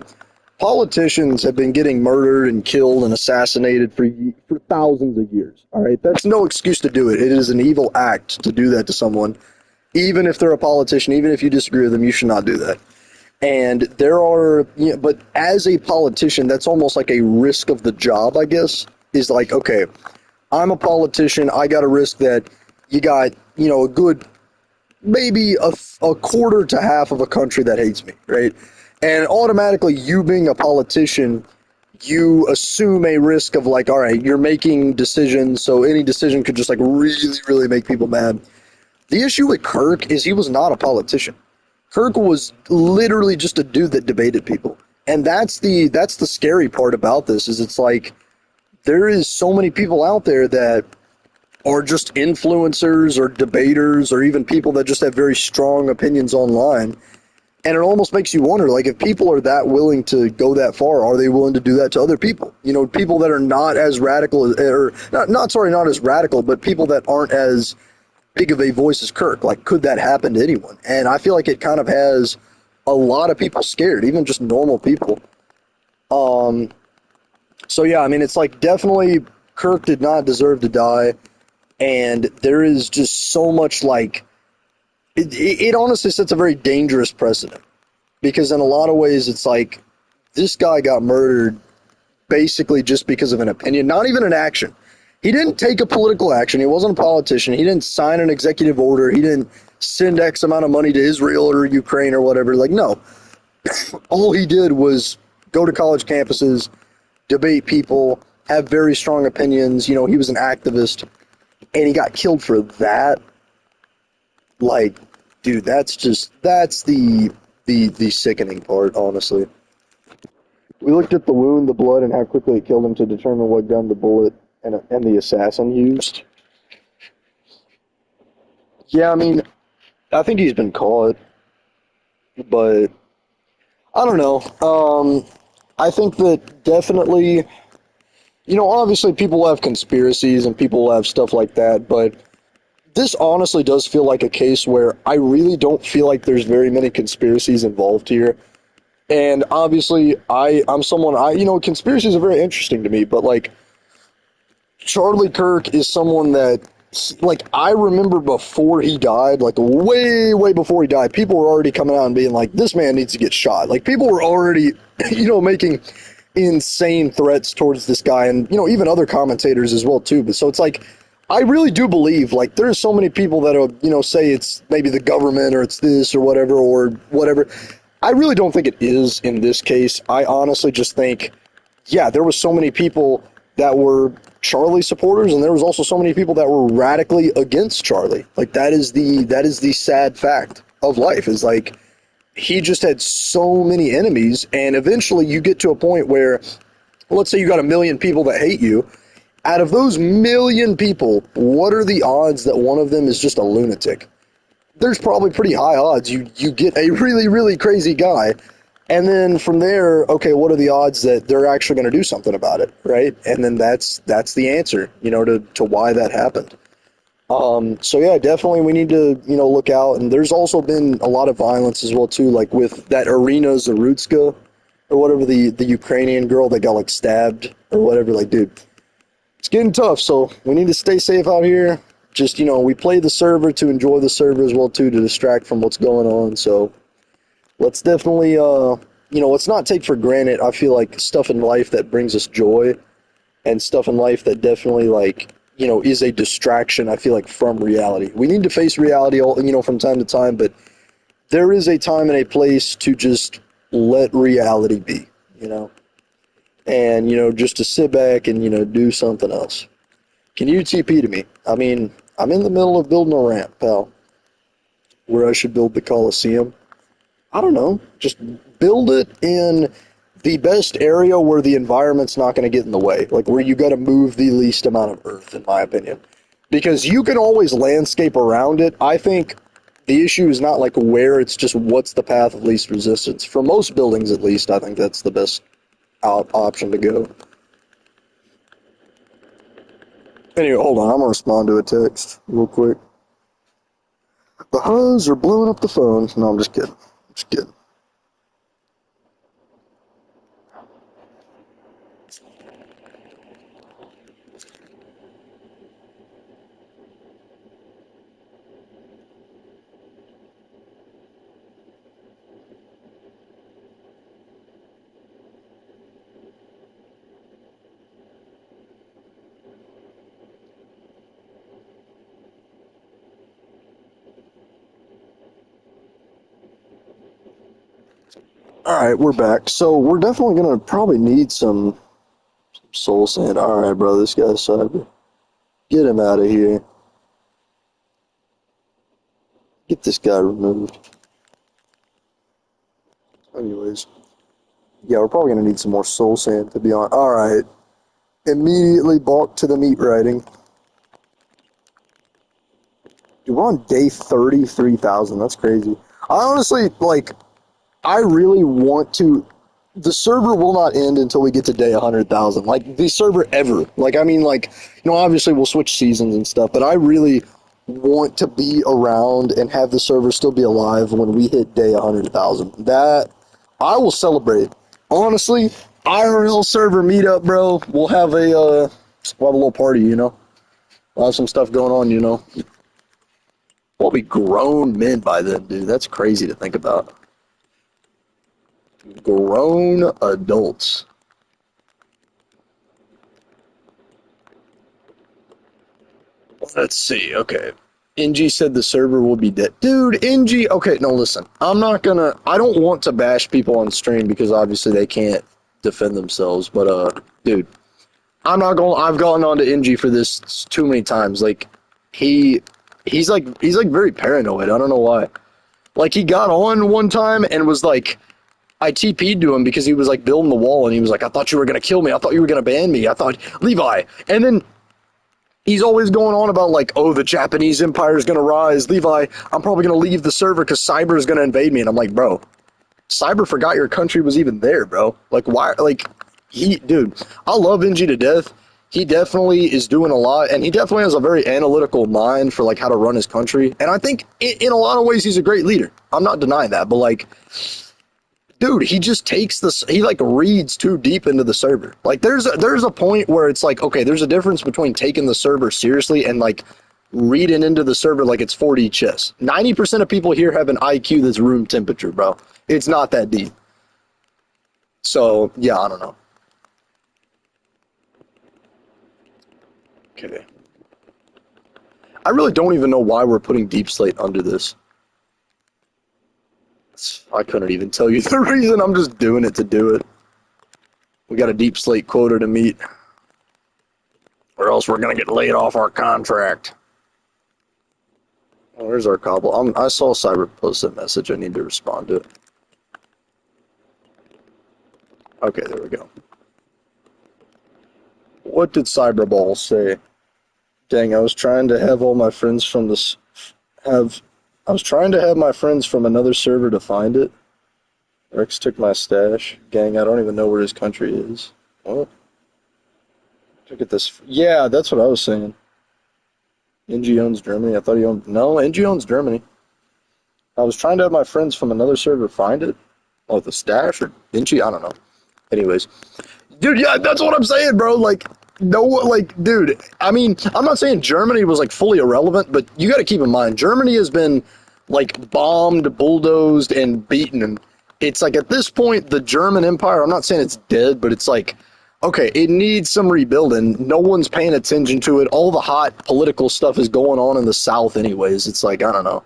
Speaker 1: politicians have been getting murdered and killed and assassinated for thousands of years. All right, that's no excuse to do it. It is an evil act to do that to someone, even if they're a politician, even if you disagree with them, you should not do that. And but as a politician, that's almost like a risk of the job, I guess. Is like, okay, I'm a politician. I got to risk that you got a good maybe a quarter to half of a country that hates me, right? And automatically, you being a politician, you assume a risk of like, all right, you're making decisions, so any decision could just like really, really make people mad. The issue with Kirk is he was not a politician. Kirk was literally just a dude that debated people. And that's the scary part about this is it's like there is so many people out there that are just influencers or debaters or even people that just have very strong opinions online. And it almost makes you wonder, like, if people are that willing to go that far, are they willing to do that to other people? People that are not as radical, or not as radical, but people that aren't as big of a voice as Kirk. Like, could that happen to anyone? And I feel like it kind of has a lot of people scared, even just normal people. So yeah, I mean, it's like definitely Kirk did not deserve to die. And there is just so much like, it honestly sets a very dangerous precedent. Because in a lot of ways, it's like, this guy got murdered basically just because of an opinion, not even an action. He didn't take a political action. He wasn't a politician. He didn't sign an executive order. He didn't send X amount of money to Israel or Ukraine or whatever. Like, no. All he did was go to college campuses, debate people, have very strong opinions. You know, he was an activist, and he got killed for that. Like, dude, that's the sickening part, honestly. We looked at the wound, the blood, and how quickly it killed him to determine what gun the bullet and the assassin used. Yeah, I mean, I think he's been caught, but I don't know. I think that definitely, you know, obviously people have conspiracies and people have stuff like that, but this honestly does feel like a case where I really don't feel like there's very many conspiracies involved here. And obviously, I'm someone you know, conspiracies are very interesting to me, but like Charlie Kirk is someone that, like, I remember before he died, like way before he died, people were already coming out and being like, this man needs to get shot. Like, people were already, you know, making insane threats towards this guy, and you know, even other commentators as well too. But so it's like, I really do believe, like, there's so many people that you know, say it's maybe the government or it's this or whatever. I really don't think it is in this case. I honestly just think, yeah, there was so many people that were Charlie supporters, and there was also so many people that were radically against Charlie. Like, that is the sad fact of life. Is like, he just had so many enemies, and eventually you get to a point where, let's say you got a million people that hate you. Out of those million people, what are the odds that one of them is just a lunatic? There's probably pretty high odds you get a really crazy guy, and then from there, okay, what are the odds that they're actually going to do something about it, right? And then that's the answer, you know, to why that happened. So yeah, definitely we need to, you know, look out. And there's also been a lot of violence as well too, like with that Irina Zarutska or whatever, the Ukrainian girl that got like stabbed or whatever. Like, dude, it's getting tough. So we need to stay safe out here. Just, you know, we play the server to enjoy the server as well too, to distract from what's going on. So let's definitely, you know, let's not take for granted. I feel like stuff in life that brings us joy and stuff in life that definitely, like, you know, is a distraction, I feel like, from reality. We need to face reality, all, you know, from time to time, but there is a time and a place to just let reality be, you know, and, you know, just to sit back and, you know, do something else. Can you TP to me? I mean, I'm in the middle of building a ramp, pal, where I should build the Coliseum. I don't know. Just build it in the best area where the environment's not going to get in the way, like where you got to move the least amount of earth, in my opinion. Because you can always landscape around it. I think the issue is not like where, it's just what's the path of least resistance. For most buildings, at least, I think that's the best option to go. Anyway, hold on. I'm going to respond to a text real quick. The hoes are blowing up the phone. No, I'm just kidding. Just kidding. All right, we're back. So we're definitely gonna probably need some soul sand. All right, bro, this guy's cyber. Get him out of here. Get this guy removed. Anyways, yeah, we're probably gonna need some more soul sand, to be honest. All right, immediately balk to the meat writing. Dude, we're on day 33,000. That's crazy. I honestly, like, I really want to. The server will not end until we get to day 100,000. Like, the server ever. Like, I mean, like, you know, obviously we'll switch seasons and stuff, but I really want to be around and have the server still be alive when we hit day 100,000. That, I will celebrate. Honestly, IRL server meetup, bro. We'll have a little party, you know? We'll have some stuff going on, you know? We'll be grown men by then, dude. That's crazy to think about. Grown adults. Let's see. Okay. NG said the server will be dead. Dude, NG, okay, no, listen. I don't want to bash people on stream because obviously they can't defend themselves, but, dude, I've gone on to NG for this too many times. Like, he's like very paranoid. I don't know why. Like, he got on one time and was like, I TP'd to him because he was like building the wall and he was like, I thought you were going to kill me. I thought you were going to ban me. I thought, Levi. And then he's always going on about like, oh, the Japanese empire is going to rise. Levi, I'm probably going to leave the server because Cyber is going to invade me. And I'm like, bro, Cyber forgot your country was even there, bro. Like, why? Like, dude, I love NG to death. He definitely is doing a lot, and he definitely has a very analytical mind for like how to run his country. And I think in a lot of ways he's a great leader. I'm not denying that, but like, dude, he just takes this. He like reads too deep into the server. Like, there's a point where it's like, okay, there's a difference between taking the server seriously and like reading into the server like it's 4D chess. 90% of people here have an IQ that's room temperature, bro. It's not that deep. So yeah, I don't know. Okay. I really don't even know why we're putting Deep Slate under this. I couldn't even tell you the reason. I'm just doing it to do it. We got a Deep Slate quota to meet, or else we're gonna get laid off our contract. Oh, where's our cobble? I saw Cyber post that message. I need to respond to it. Okay, there we go. What did Cyberball say? Dang, I was trying to have all my friends from this I was trying to have my friends from another server to find it. Rex took my stash. Gang, I don't even know where his country is. What? Look at this. Yeah, that's what I was saying. NG owns Germany. I thought he owned... No, NG owns Germany. I was trying to have my friends from another server find it. Oh, the stash or NG? I don't know. Anyways. Dude, yeah, that's what I'm saying, bro. Like, no, like, dude, I mean, I'm not saying Germany was, like, fully irrelevant, but you got to keep in mind, Germany has been, like, bombed, bulldozed, and beaten. And it's, like, at this point, the German Empire, I'm not saying it's dead, but it's, like, okay, it needs some rebuilding. No one's paying attention to it. All the hot political stuff is going on in the South anyways. It's, like, I don't know.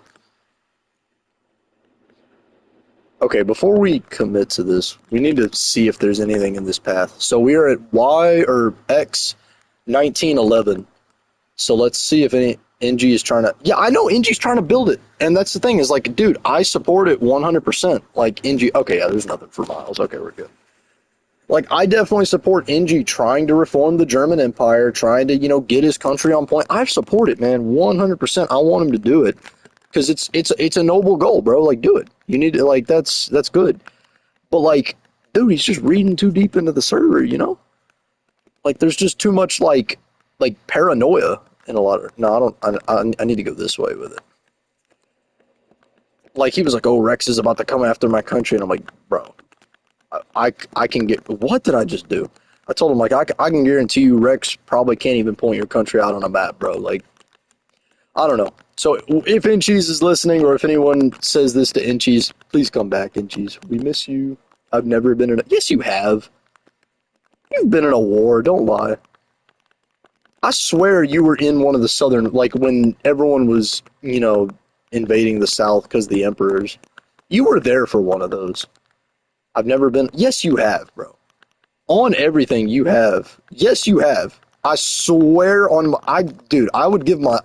Speaker 1: Okay, before we commit to this, we need to see if there's anything in this path. So we are at Y or X 1911. So let's see if any NG is trying to... Yeah, I know NG's trying to build it. And that's the thing is like, dude, I support it 100%. Like NG... Okay, yeah, there's nothing for Miles. Okay, we're good. Like, I definitely support NG trying to reform the German Empire, trying to, you know, get his country on point. I support it, man, 100%. I want him to do it. Because it's a noble goal, bro. Like, do it. You need to, like, that's good. But, like, dude, he's just reading too deep into the server, you know? Like, there's just too much, like paranoia in a lot of... No, I need to go this way with it. Like, he was like, oh, Rex is about to come after my country. And I'm like, bro, I can get... What did I just do? I told him, like, I can guarantee you Rex probably can't even point your country out on a map, bro. Like, I don't know. So if Inchies is listening, or if anyone says this to Inchies, please come back, Inchies. We miss you. I've never been in a... Yes, you have. You've been in a war. Don't lie. I swear you were in one of the southern... Like, when everyone was, you know, invading the South because of the emperors. You were there for one of those. I've never been... Yes, you have, bro. On everything, you have. Yes, you have. I swear on my... Dude, I'd give my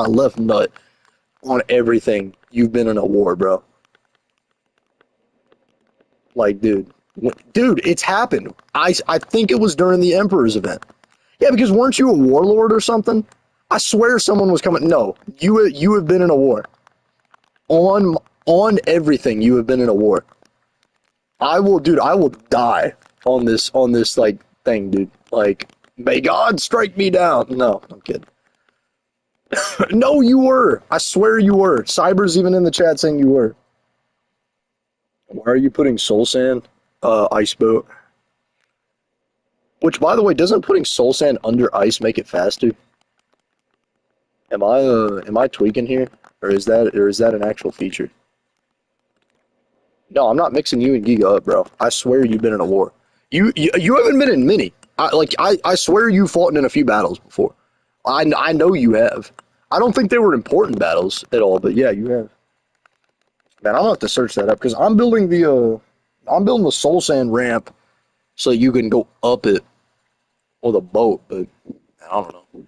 Speaker 1: left nut on everything you've been in a war, bro. Like, dude, it's happened. I think it was during the Emperor's event. Yeah, because weren't you a warlord or something? I swear someone was coming. No, you have been in a war. On everything, you have been in a war. I will die on this like thing, dude. Like, may God strike me down. No, I'm kidding. No, you were. I swear you were. Cyber's even in the chat saying you were. Why are you putting soul sand? Ice boat. Which, by the way, doesn't putting soul sand under ice make it faster? Am I tweaking here, or is that an actual feature? No, I'm not mixing you and Giga up, bro. I swear you've been in a war. You haven't been in many. I swear you fought in a few battles before. I know you have. I don't think they were important battles at all, but yeah, you have. Man, I'll have to search that up because I'm building the soul sand ramp so you can go up it with a boat, but I don't know. You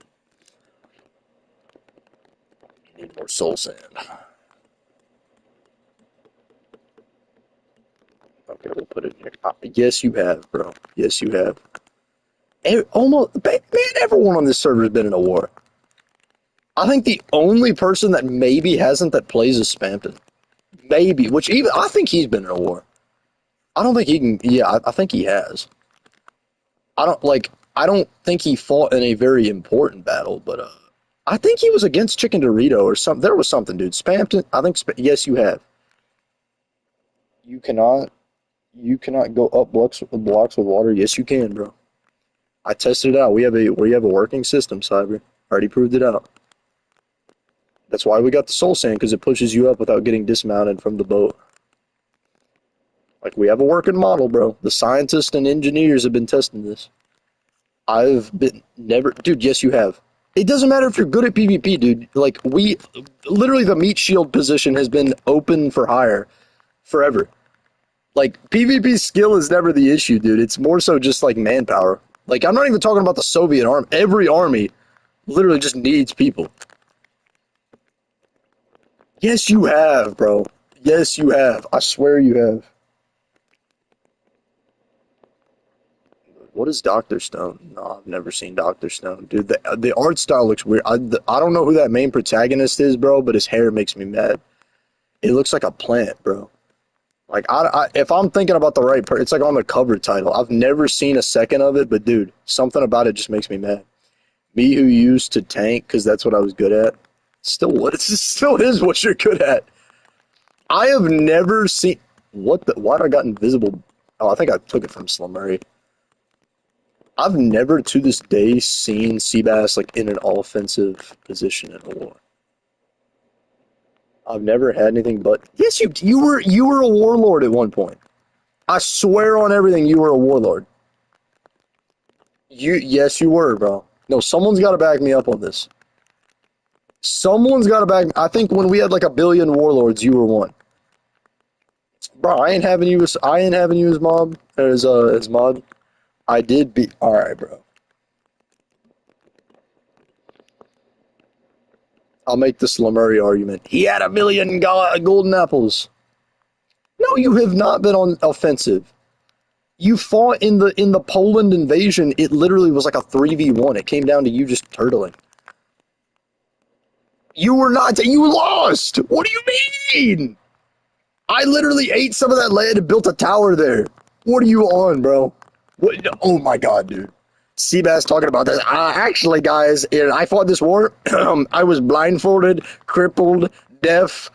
Speaker 1: need more soul sand. Okay, we'll put it in here. Yes, you have, bro. Yes, you have. Almost, man, everyone on this server has been in a war. I think the only person that maybe hasn't that plays is Spampton. Maybe, which even I think he's been in a war. I don't think he can. Yeah, I think he has. I don't like. I don't think he fought in a very important battle, but I think he was against Chicken Dorito or something. There was something, dude. Spampton. I think. Yes, you have. You cannot. You cannot go up blocks with water. Yes, you can, bro. I tested it out. We have a working system, Cyber. Already proved it out. That's why we got the soul sand, because it pushes you up without getting dismounted from the boat. Like, we have a working model, bro. The scientists and engineers have been testing this. I've been never, dude. Yes, you have. It doesn't matter if you're good at PvP, dude. Like, literally the meat shield position has been open for hire forever. Like, PvP skill is never the issue, dude. It's more so just like manpower. Like, I'm not even talking about the Soviet army. Every army literally just needs people. Yes, you have, bro. Yes, you have. I swear you have. What is Dr. Stone? No, I've never seen Dr. Stone. Dude, the art style looks weird. I don't know who that main protagonist is, bro, but his hair makes me mad. It looks like a plant, bro. Like, if I'm thinking about the right person, it's like on the cover title. I've never seen a second of it, but dude, something about it just makes me mad. Me who used to tank, because that's what I was good at. Still what? It still is what you're good at. I have never seen... Why did I got invisible? Oh, I think I took it from Slummery. I've never to this day seen Seabass like in an offensive position in a war. I've never had anything but yes, you were a warlord at one point. I swear on everything you were a warlord. Yes you were, bro. No, someone's got to back me up on this. Someone's got to back. I think when we had like 1 billion warlords, you were one. Bro, I ain't having you as mob as mod. I did be all right, bro. I'll make the Slummery argument. He had 1 million golden apples. No, you have not been on offensive. You fought in the Poland invasion. It literally was like a 3v1. It came down to you just turtling. You were not. You lost. What do you mean? I literally ate some of that land and built a tower there. What are you on, bro? What? Oh my god, dude. Seabass talking about this. Actually, guys, I fought this war. I was blindfolded, crippled, deaf,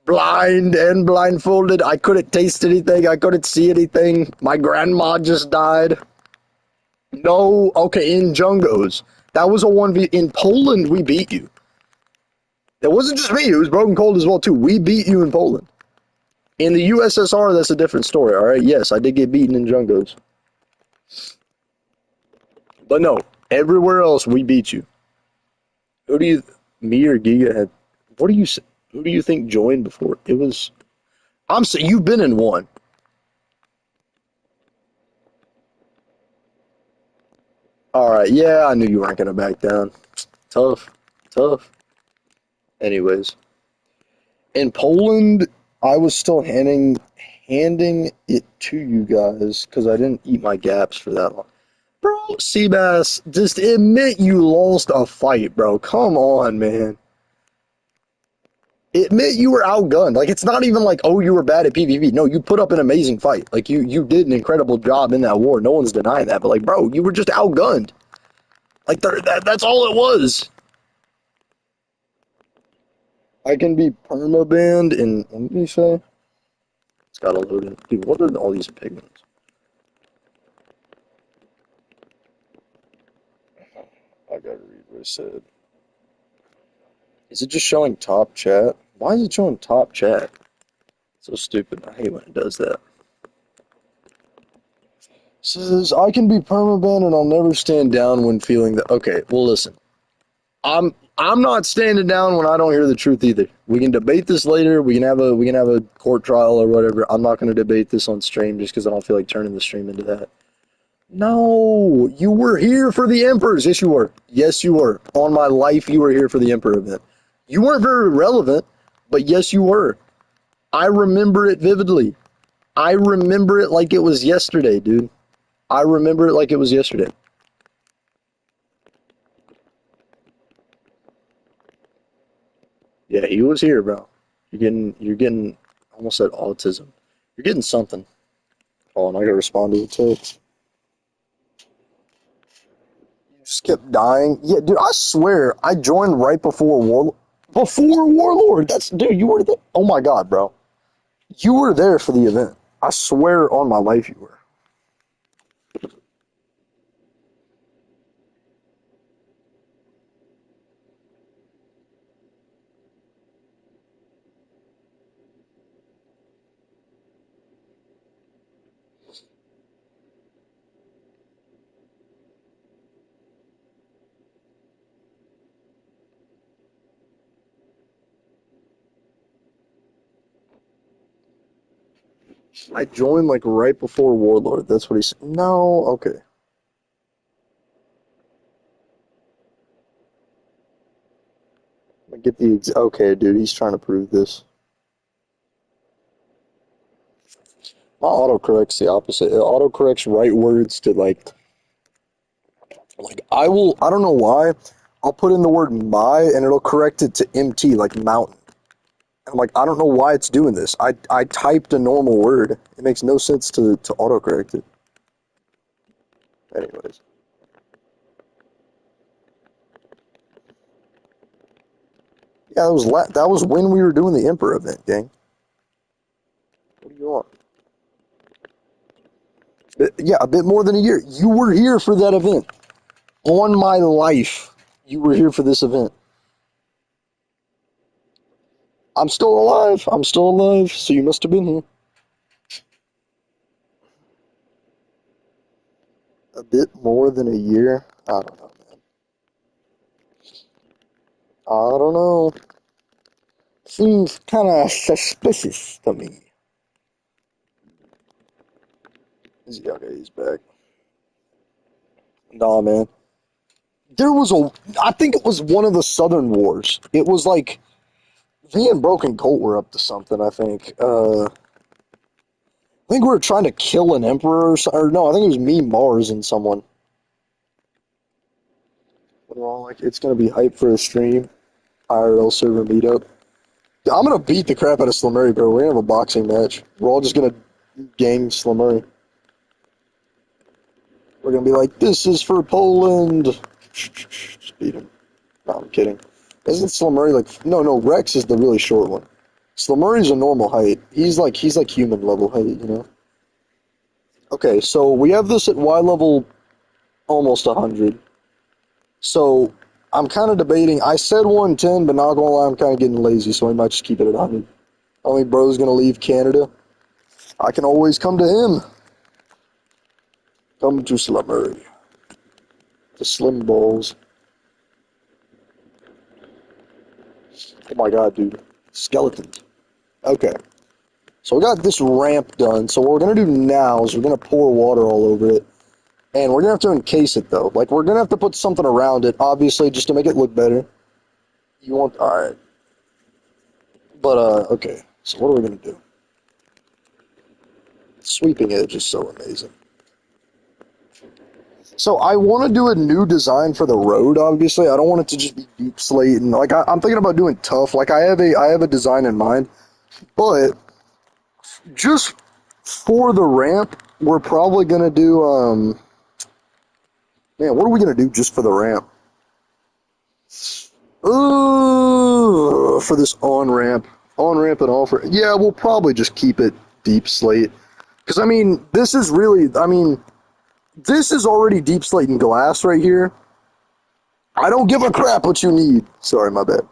Speaker 1: blind, and blindfolded. I couldn't taste anything. I couldn't see anything. My grandma just died. No, okay, in Jungos. That was a 1v. In Poland, we beat you. It wasn't just me. It was Broken Cold as well, too. We beat you in Poland. In the USSR, that's a different story, all right? Yes, I did get beaten in Jungos. But no, everywhere else, we beat you. Me or Giga had, who do you think joined before? It was, I'm saying, you've been in one. All right, yeah, I knew you weren't going to back down. Tough. Anyways, in Poland, I was still handing it to you guys because I didn't eat my gaps for that long. Bro, Seabass, just admit you lost a fight, bro. Come on, man. Admit you were outgunned. Like, it's not even like, oh, you were bad at PvP. No, you put up an amazing fight. Like, you did an incredible job in that war. No one's denying that. But, like, bro, you were just outgunned. Like, that's all it was. I can be permabanned in, what did he say? It's got to load in. Dude, what are all these pigments? I gotta read what it said. Is it just showing top chat? Why is it showing top chat? So stupid. I hate when it does that. Says, I can be permabanned and I'll never stand down when feeling that. Okay, well, listen. I I'm not standing down when I don't hear the truth either. We can debate this later. We can have a court trial or whatever. I'm not going to debate this on stream just because I don't feel like turning the stream into that. No, you were here for the Emperors. Yes, you were. Yes, you were. On my life, you were here for the Emperor event. You weren't very relevant, but yes, you were. I remember it vividly. I remember it like it was yesterday, dude. I remember it like it was yesterday. Yeah, he was here, bro. You're getting, almost said autism. You're getting something. Oh, and I gotta respond to the text. You just kept dying. Yeah, dude, I swear, I joined right before Warlord. That's, dude, you were there. Oh my God, bro. You were there for the event. I swear on my life you were. I joined like right before Warlord. That's what he said. No, okay. I get the okay, dude. He's trying to prove this. My autocorrect's the opposite. It autocorrects right words to like I will. I don't know why. I'll put in the word my and it'll correct it to MT like mountain. I'm like, I don't know why it's doing this. I typed a normal word. It makes no sense to autocorrect it. Anyways, yeah, that was when we were doing the Emperor event, gang. What do you want? Yeah, a bit more than a year. You were here for that event. On my life, you were here for this event. I'm still alive. I'm still alive. So you must have been here. A bit more than a year. I don't know, man. I don't know. Seems kind of suspicious to me. Okay, he's back. Nah, man. There was I think it was one of the Southern Wars. It was like, me and Broken Colt were up to something, I think. I think we were trying to kill an emperor or no, I think it was me, Mars, and someone. We're all like, it's gonna be hype for a stream. IRL server meetup. I'm gonna beat the crap out of Slamurray, bro. We're gonna have a boxing match. We're all just gonna gang Slamurray. We're gonna be like, this is for Poland. Just beat him. No, I'm kidding. Isn't Slamurray like? No. Rex is the really short one. Slamurray's a normal height. He's like human level height, you know. Okay, so we have this at Y level almost 100. So I'm kind of debating. I said 110, but not gonna lie, I'm kind of getting lazy, so I might just keep it at 100. Only bro's gonna leave Canada. I can always come to him. Come to Slamurray. The Slim Balls. Oh my God, dude. Skeletons. Okay. So we got this ramp done. So what we're going to do now is we're going to pour water all over it. And we're going to have to encase it, though. Like, we're going to have to put something around it, obviously, just to make it look better. You want... Alright. But, okay. So what are we going to do? Sweeping edge is so amazing. So I want to do a new design for the road, obviously. I don't want it to just be deep slate. And, like, I'm thinking about doing tough. Like, I have a design in mind. But... just for the ramp, we're probably gonna do man, what are we gonna do just for the ramp? For this on ramp and off ramp. Yeah, we'll probably just keep it deep slate. Because I mean, this is already deep slate and glass right here. I don't give a crap what you need. Sorry, my bad.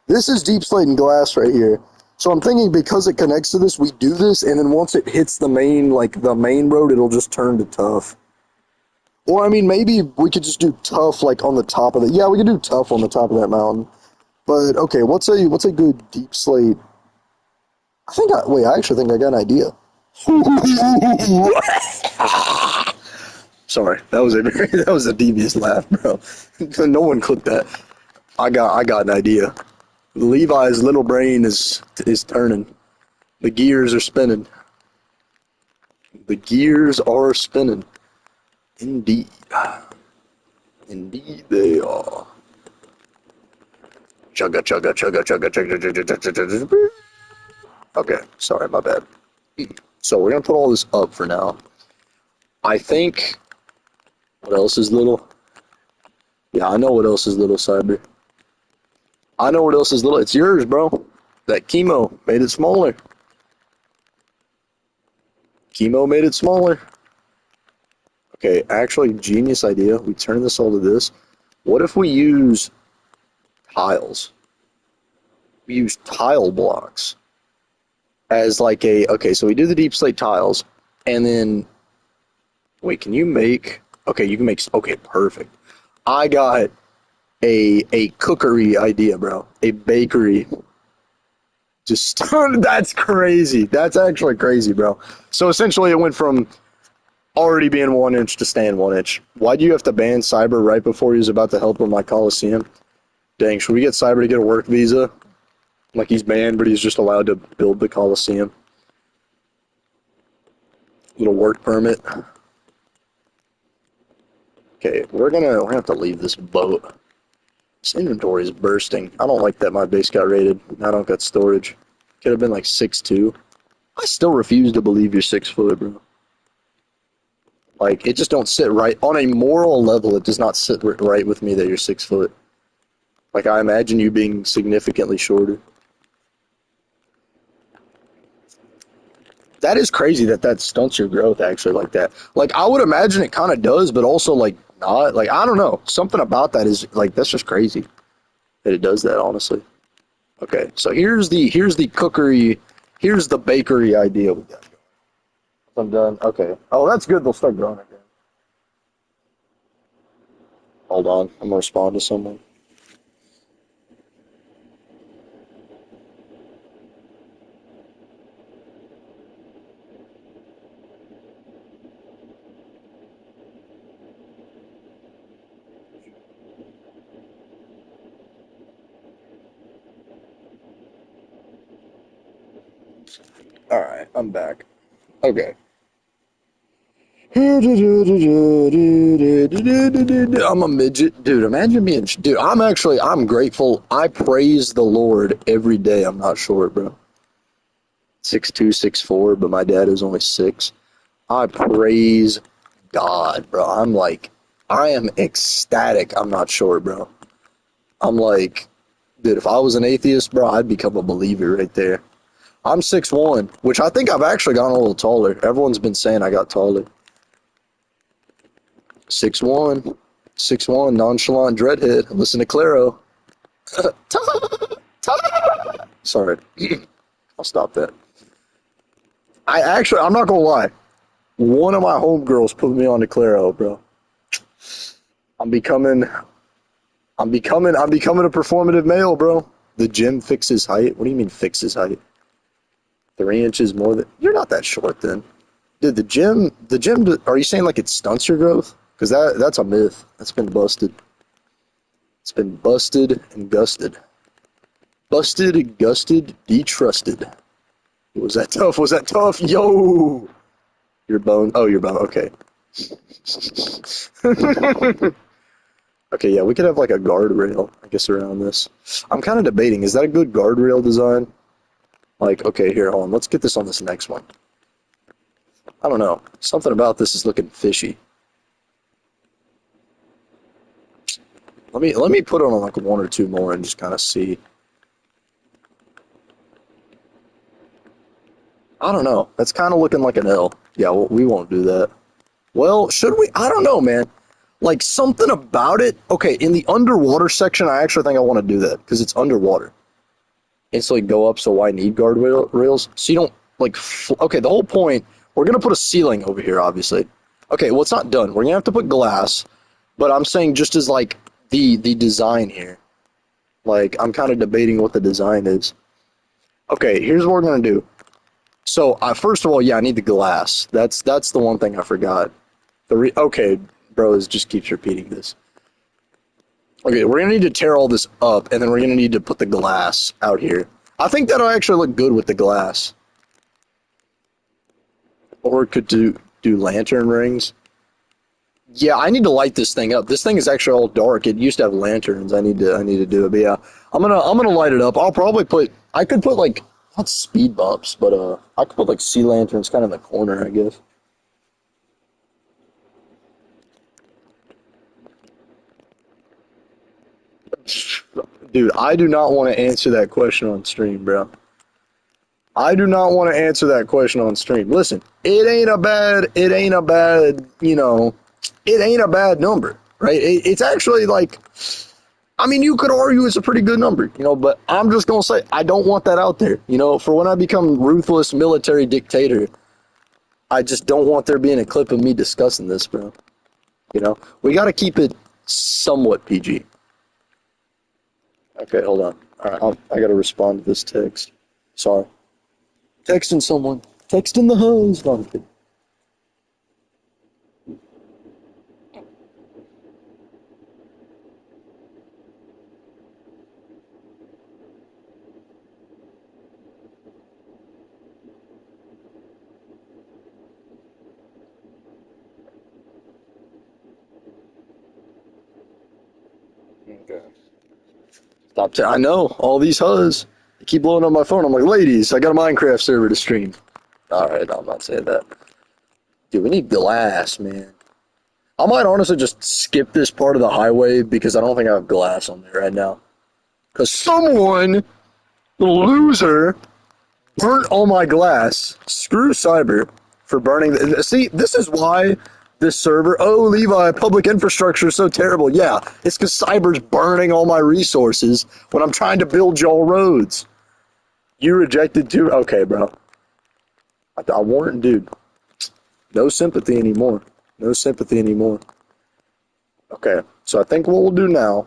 Speaker 1: This is deep slate and glass right here. So I'm thinking because it connects to this, we do this, and then once it hits the main road, it'll just turn to tough. Or, I mean, maybe we could just do tough, like, on the top of it. Yeah, we could do tough on the top of that mountain. But okay, what's a good deep slate? I actually think I got an idea. Sorry, that was a that was a devious laugh, bro. No one clipped that. I got an idea. Levi's little brain is turning. The gears are spinning. The gears are spinning. Indeed. Indeed they are. Chugga chugga chugga chugga chugga chugga chugga chugga chugga. Okay, sorry, my bad. So we're gonna put all this up for now. I think. What else is little? Yeah, I know what else is little, Cyber. I know what else is little. It's yours, bro. That chemo made it smaller. Chemo made it smaller. Okay, actually, genius idea. We turn this all to this. What if we use tiles? We use tile blocks as like a. Okay, so we do the deep slate tiles, and then. Wait, can you make. Okay, you can make. Okay, perfect. I got a cookery idea, bro. A bakery. Just that's crazy. That's actually crazy, bro. So essentially, it went from already being 1 inch to staying 1 inch. Why do you have to ban Cyber right before he was about to help with my Coliseum? Dang, should we get Cyber to get a work visa? Like he's banned, but he's just allowed to build the Coliseum. Little work permit. Okay, we're gonna have to leave this boat. This inventory is bursting. I don't like that my base got raided. I don't got storage. Could have been like 6'2". I still refuse to believe you're 6 foot, bro. Like, it just don't sit right. On a moral level, it does not sit right with me that you're 6 foot. Like, I imagine you being significantly shorter. That is crazy that stunts your growth, actually, like that. Like, I would imagine it kind of does, but also, like, not. Like, I don't know. Something about that is, like, that's just crazy that it does that, honestly. Okay, so here's the cookery, here's the bakery idea we got. I'm done. Okay. Oh, that's good. They'll start growing again. Hold on. I'm gonna respond to someone. All right, I'm back. Okay. I'm a midget, dude. Imagine being, dude. I'm grateful. I praise the Lord every day. I'm not short, bro. 6'2", 6'4", but my dad is only 6. I praise God, bro. I am ecstatic. I'm not short, bro. I'm like, dude. If I was an atheist, bro, I'd become a believer right there. I'm 6'1", which I think I've actually gotten a little taller. Everyone's been saying I got taller. 6'1", 6'1", nonchalant dreadhead. Listen to Claro. Sorry. I'll stop that. I'm not gonna lie. One of my homegirls put me on to Claro, bro. I'm becoming I'm becoming a performative male, bro. The gym fixes height. What do you mean fixes height? 3 inches more than you're not that short then. Dude, the gym are you saying like it stunts your growth? Because that's a myth. That's been busted. It's been busted and gusted. Busted, gusted, detrusted. Was that tough? Was that tough? Yo! Your bone. Oh, your bone. Okay. Okay, yeah, we could have like a guardrail, I guess, around this. I'm kind of debating. Is that a good guardrail design? Like, okay, here, hold on. Let's get this on this next one. I don't know. Something about this is looking fishy. Let me put on like one or two more and just kind of see. I don't know. That's kind of looking like an L. Yeah, well, we won't do that. Well, should we? I don't know, man. Like something about it. Okay, in the underwater section, I actually think I want to do that because it's underwater. It's like go up, so why need rails? So you don't like. Okay, the whole point. We're gonna put a ceiling over here, obviously. Okay, well it's not done. We're gonna have to put glass, but I'm saying just as like the design here. Like, I'm kind of debating what the design is. Okay, here's what we're gonna do. So, first of all, yeah, I need the glass. That's the one thing I forgot. Okay, bro, it just keeps repeating this. Okay, we're gonna need to tear all this up, and then we're gonna need to put the glass out here. I think that'll actually look good with the glass. Or it could do lantern rings. Yeah, I need to light this thing up. This thing is actually all dark. It used to have lanterns. I need to do it. But yeah, I'm gonna light it up. I could put like not speed bumps, but I could put like sea lanterns kind of in the corner, I guess. Dude, I do not want to answer that question on stream, bro. I do not want to answer that question on stream. Listen, it ain't a bad number, right? It's actually like, I mean, you could argue it's a pretty good number, but I'm just going to say, I don't want that out there, for when I become ruthless military dictator, I just don't want there being a clip of me discussing this, bro. We got to keep it somewhat PG. Okay, hold on. All right, I got to respond to this text. Sorry. Texting someone. Texting the hose. No, I'm kidding. Okay. I know, all these huzz. They keep blowing up my phone. I'm like, ladies, I got a Minecraft server to stream. Alright, I'm not saying that. Dude, we need glass, man. I might honestly just skip this part of the highway because I don't think I have glass on there right now. Because someone, the loser, burnt all my glass. Screw Cyber for burning. See, this is why this server. Oh, Levi, public infrastructure is so terrible. Yeah, it's because Cyber's burning all my resources when I'm trying to build y'all roads. You rejected too? Okay, bro. I warned, dude. No sympathy anymore. No sympathy anymore. Okay, so I think what we'll do now.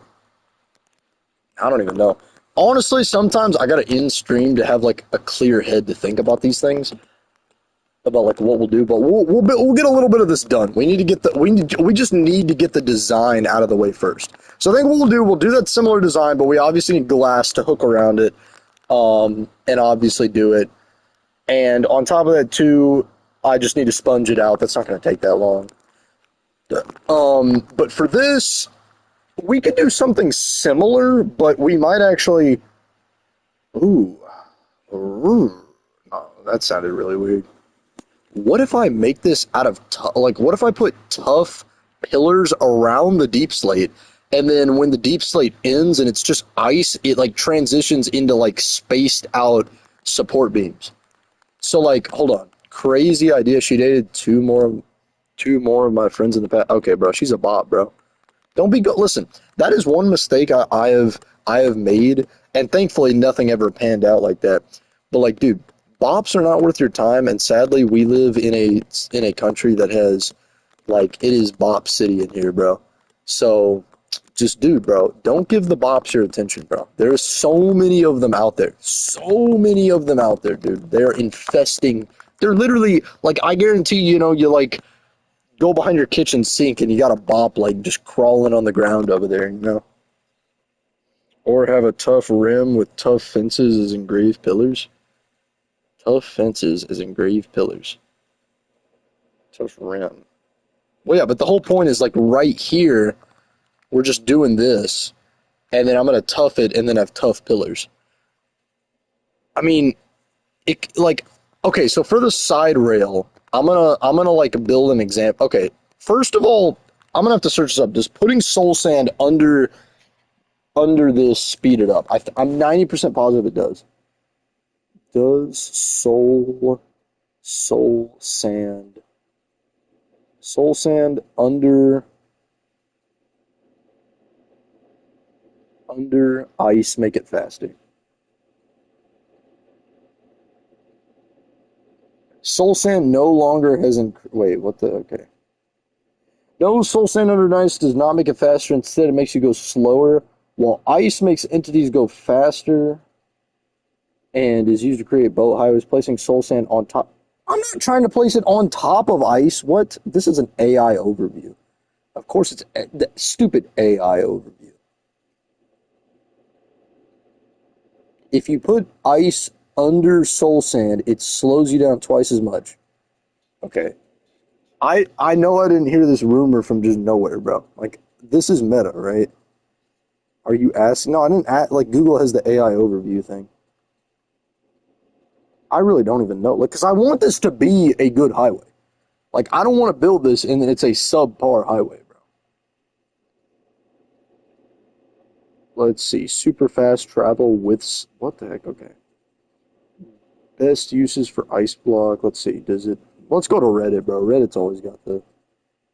Speaker 1: I don't even know. Honestly, sometimes I gotta end stream to have like a clear head to think about these things, about like what we'll do. But we'll get a little bit of this done. We just need to get the design out of the way first. So I think what we'll do that similar design, but we obviously need glass to hook around it, and obviously do it. And on top of that too, I just need to sponge it out. That's not going to take that long. But for this, we could do something similar, but we might actually. Ooh, oh, that sounded really weird. What if I make this out of what if I put tough pillars around the deep slate, and then when the deep slate ends and it's just ice, it like transitions into like spaced out support beams. So like, hold on, crazy idea. She dated two more of my friends in the past. Okay, bro, she's a bot, bro. Don't be good. Listen, that is one mistake I have made, and thankfully nothing ever panned out like that. But like, dude, bops are not worth your time, and sadly, we live in a country that has like it is bop city in here, bro. So just, dude, bro, don't give the bops your attention, bro. There's so many of them out there. So many of them out there, dude. They're infesting. They're literally like, I guarantee, you like go behind your kitchen sink and you got a bop like just crawling on the ground over there. Or have a tough rim with tough fences as engraved pillars. Tough fences as engraved pillars. Tough rim. Well, yeah, but the whole point is like right here, we're just doing this, and then I'm gonna tough it and then have tough pillars. I mean, it like okay, so for the side rail, I'm gonna like build an example. Okay, first of all, I'm gonna have to search this up. Does putting soul sand under this speed it up? I'm 90% positive it does. Does soul sand under ice make it faster? Soul sand no longer has wait, what the okay. No, soul sand under ice does not make it faster. Instead, it makes you go slower While ice makes entities go faster and is used to create boat highways, placing soul sand on top. I'm not trying to place it on top of ice. What? This is an AI overview. Of course, it's the stupid AI overview. If you put ice under soul sand, it slows you down twice as much. Okay. I know I didn't hear this rumor from just nowhere, bro. Like, this is meta, right? Are you asking? No, I didn't ask. Like, Google has the AI overview thing. I really don't even know. Like, because I want this to be a good highway. Like, I don't want to build this and it's a subpar highway, bro. Let's see. Super fast travel with. What the heck? Okay. Best uses for ice block. Let's see. Does it. Let's go to Reddit, bro. Reddit's always got the.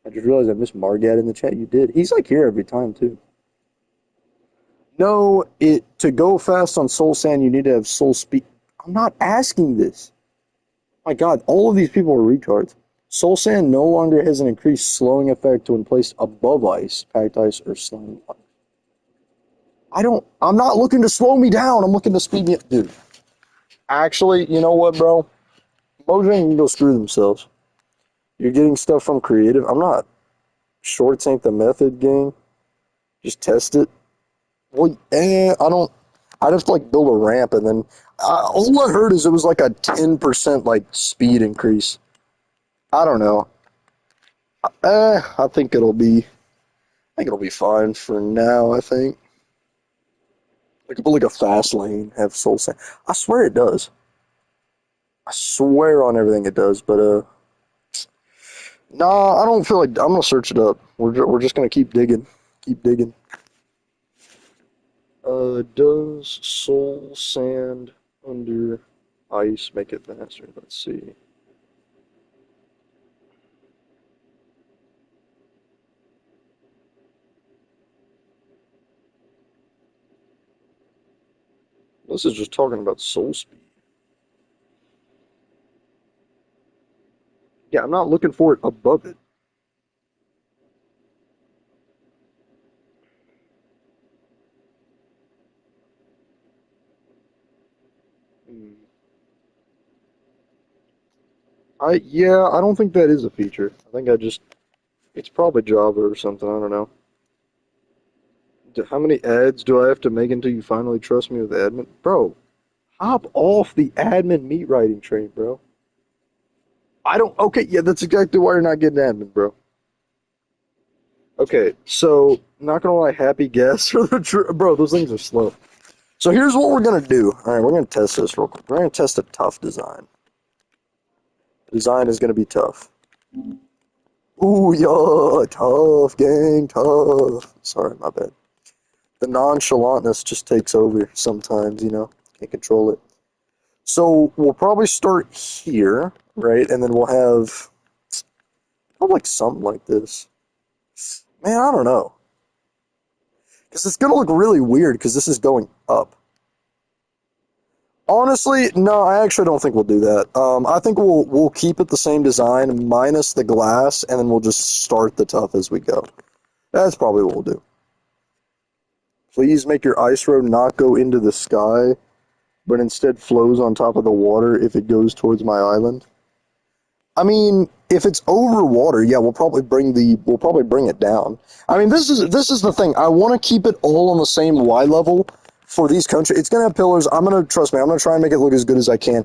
Speaker 1: I just realized I missed Margat in the chat. You did. He's like here every time, too. No, to go fast on soul sand, you need to have soul speed. I'm not asking this. My God, all of these people are retards. Soul sand no longer has an increased slowing effect when placed above ice, packed ice, or slowing ice. I'm not looking to slow me down. I'm looking to speed me up. Dude, actually, you know what, bro? Mojang can go screw themselves. You're getting stuff from creative. I'm not. Shorts ain't the method, gang. Just test it. Well, I don't. I'd have to like build a ramp and then. All I heard is it was like a 10% like speed increase. I don't know. I think it'll be. I think it'll be fine for now. I think. Like put like a fast lane, have soul sand. I swear it does. I swear on everything it does. But nah, I don't feel like I'm gonna search it up. We're just gonna keep digging, keep digging. Does soul sand under ice make it faster? Let's see. This is just talking about soul speed. Yeah, I'm not looking for it above it. Hmm. Yeah, I don't think that is a feature. I think it's probably Java or something. I don't know. How many ads do I have to make until you finally trust me with admin? Bro, hop off the admin meat writing train, bro. I don't. Okay, yeah, that's exactly why you're not getting admin, bro. Okay, so not gonna lie, happy guess for the bro. Those things are slow. So here's what we're gonna do. All right, we're gonna test this real quick. We're gonna test a tough design. Design is gonna be tough. Ooh, yeah, tough, gang, tough. Sorry, my bad. The nonchalantness just takes over sometimes, can't control it. So we'll probably start here, right? And then we'll have probably like something like this. Man, I don't know. Because it's going to look really weird because this is going up. Honestly, no, I actually don't think we'll do that. I think we'll keep it the same design minus the glass, and then we'll just start the tough as we go. That's probably what we'll do. Please make your ice road not go into the sky, but instead flows on top of the water if it goes towards my island. I mean, if it's over water, yeah, we'll probably bring it down. I mean, this is the thing. I want to keep it all on the same Y level for these countries. It's gonna have pillars. Trust me. I'm gonna try and make it look as good as I can,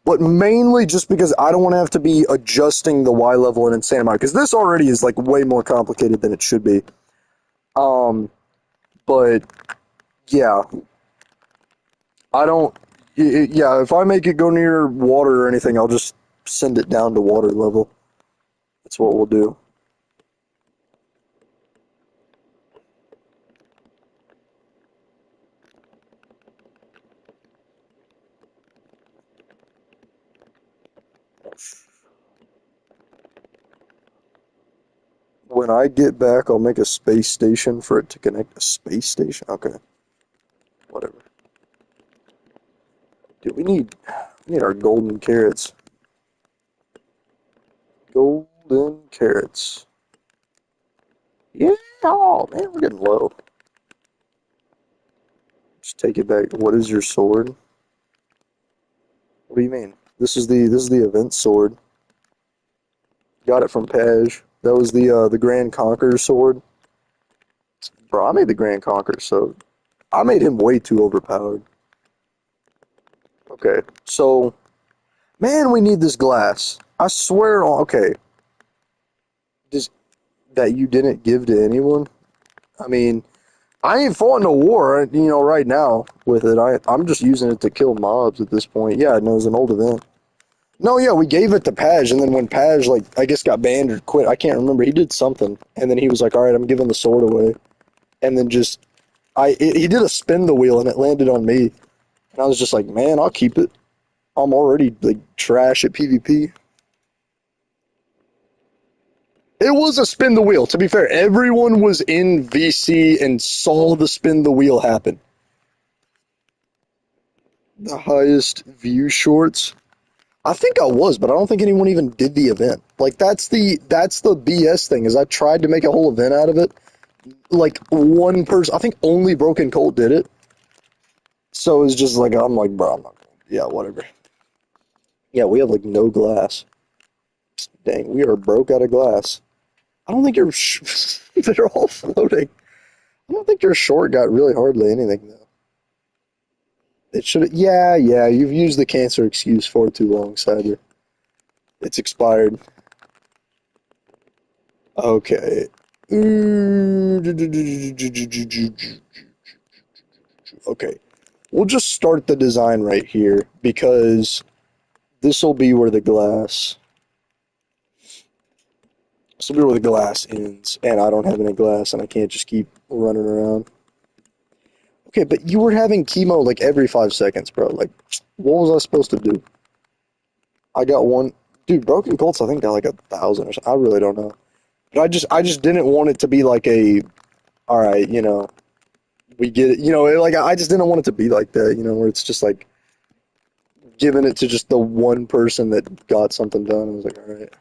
Speaker 1: but mainly just because I don't want to have to be adjusting the Y level an insane amount because this already is like way more complicated than it should be. But yeah, I don't. Yeah, if I make it go near water or anything, I'll just send it down to water level. That's what we'll do. When I get back, I'll make a space station for it to connect a space station. Okay, whatever. Dude, we need our golden carrots. Golden carrots. Yeah, oh man, we're getting low. Just take it back. What is your sword? What do you mean? This is the event sword. Got it from Paj. That was the Grand Conqueror sword. Bro, I made the Grand Conqueror, so I made him way too overpowered. Okay, so man, we need this glass. I swear on. Okay, just that you didn't give to anyone. I mean, I ain't fought in a war, right now with it. I'm just using it to kill mobs at this point. Yeah, no, it was an old event. No, yeah, we gave it to Paj, and then when Paj, like, I guess got banned or quit, I can't remember. He did something, and then he was like, "All right, I'm giving the sword away," and then he did a spin the wheel, and it landed on me, and I was just like, "Man, I'll keep it. I'm already like trash at PvP." It was a spin the wheel. To be fair, everyone was in VC and saw the spin the wheel happen. The highest view shorts. I think I was, but I don't think anyone even did the event. Like that's the BS thing is I tried to make a whole event out of it. Like one person, I think only Broken Colt did it. So it's just like I'm like, bro, I'm not gonna, yeah, whatever. Yeah, we have like no glass. Dang, we are broke out of glass. I don't think they're all floating. I don't think your short got really hardly anything though. It should, yeah, yeah. You've used the cancer excuse for too long, Cider. It's expired. Okay. Okay. We'll just start the design right here because this will be where the glass. This will be where the glass ends, and I don't have any glass, and I can't just keep running around. Okay, but you were having chemo like every 5 seconds, bro. Like, what was I supposed to do? I got one, dude. Broken Colts, I think got like 1,000 or something. I really don't know. But I just didn't want it to be like a, all right, we get it, like I just didn't want it to be like that, where it's just like giving it to just the one person that got something done. I was like, all right.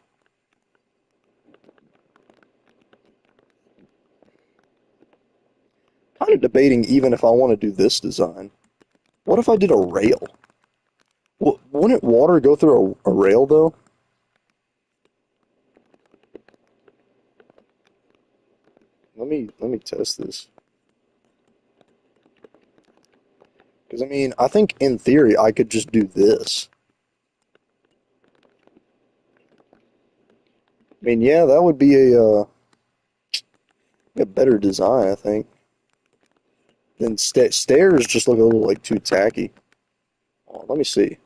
Speaker 1: Kind of debating even if I want to do this design. What if I did a rail? Wouldn't water go through a rail though? Let me test this. Because I mean, I think in theory I could just do this. I mean, yeah, that would be a better design, I think. Then stairs just look a little like too tacky. Oh, let me see.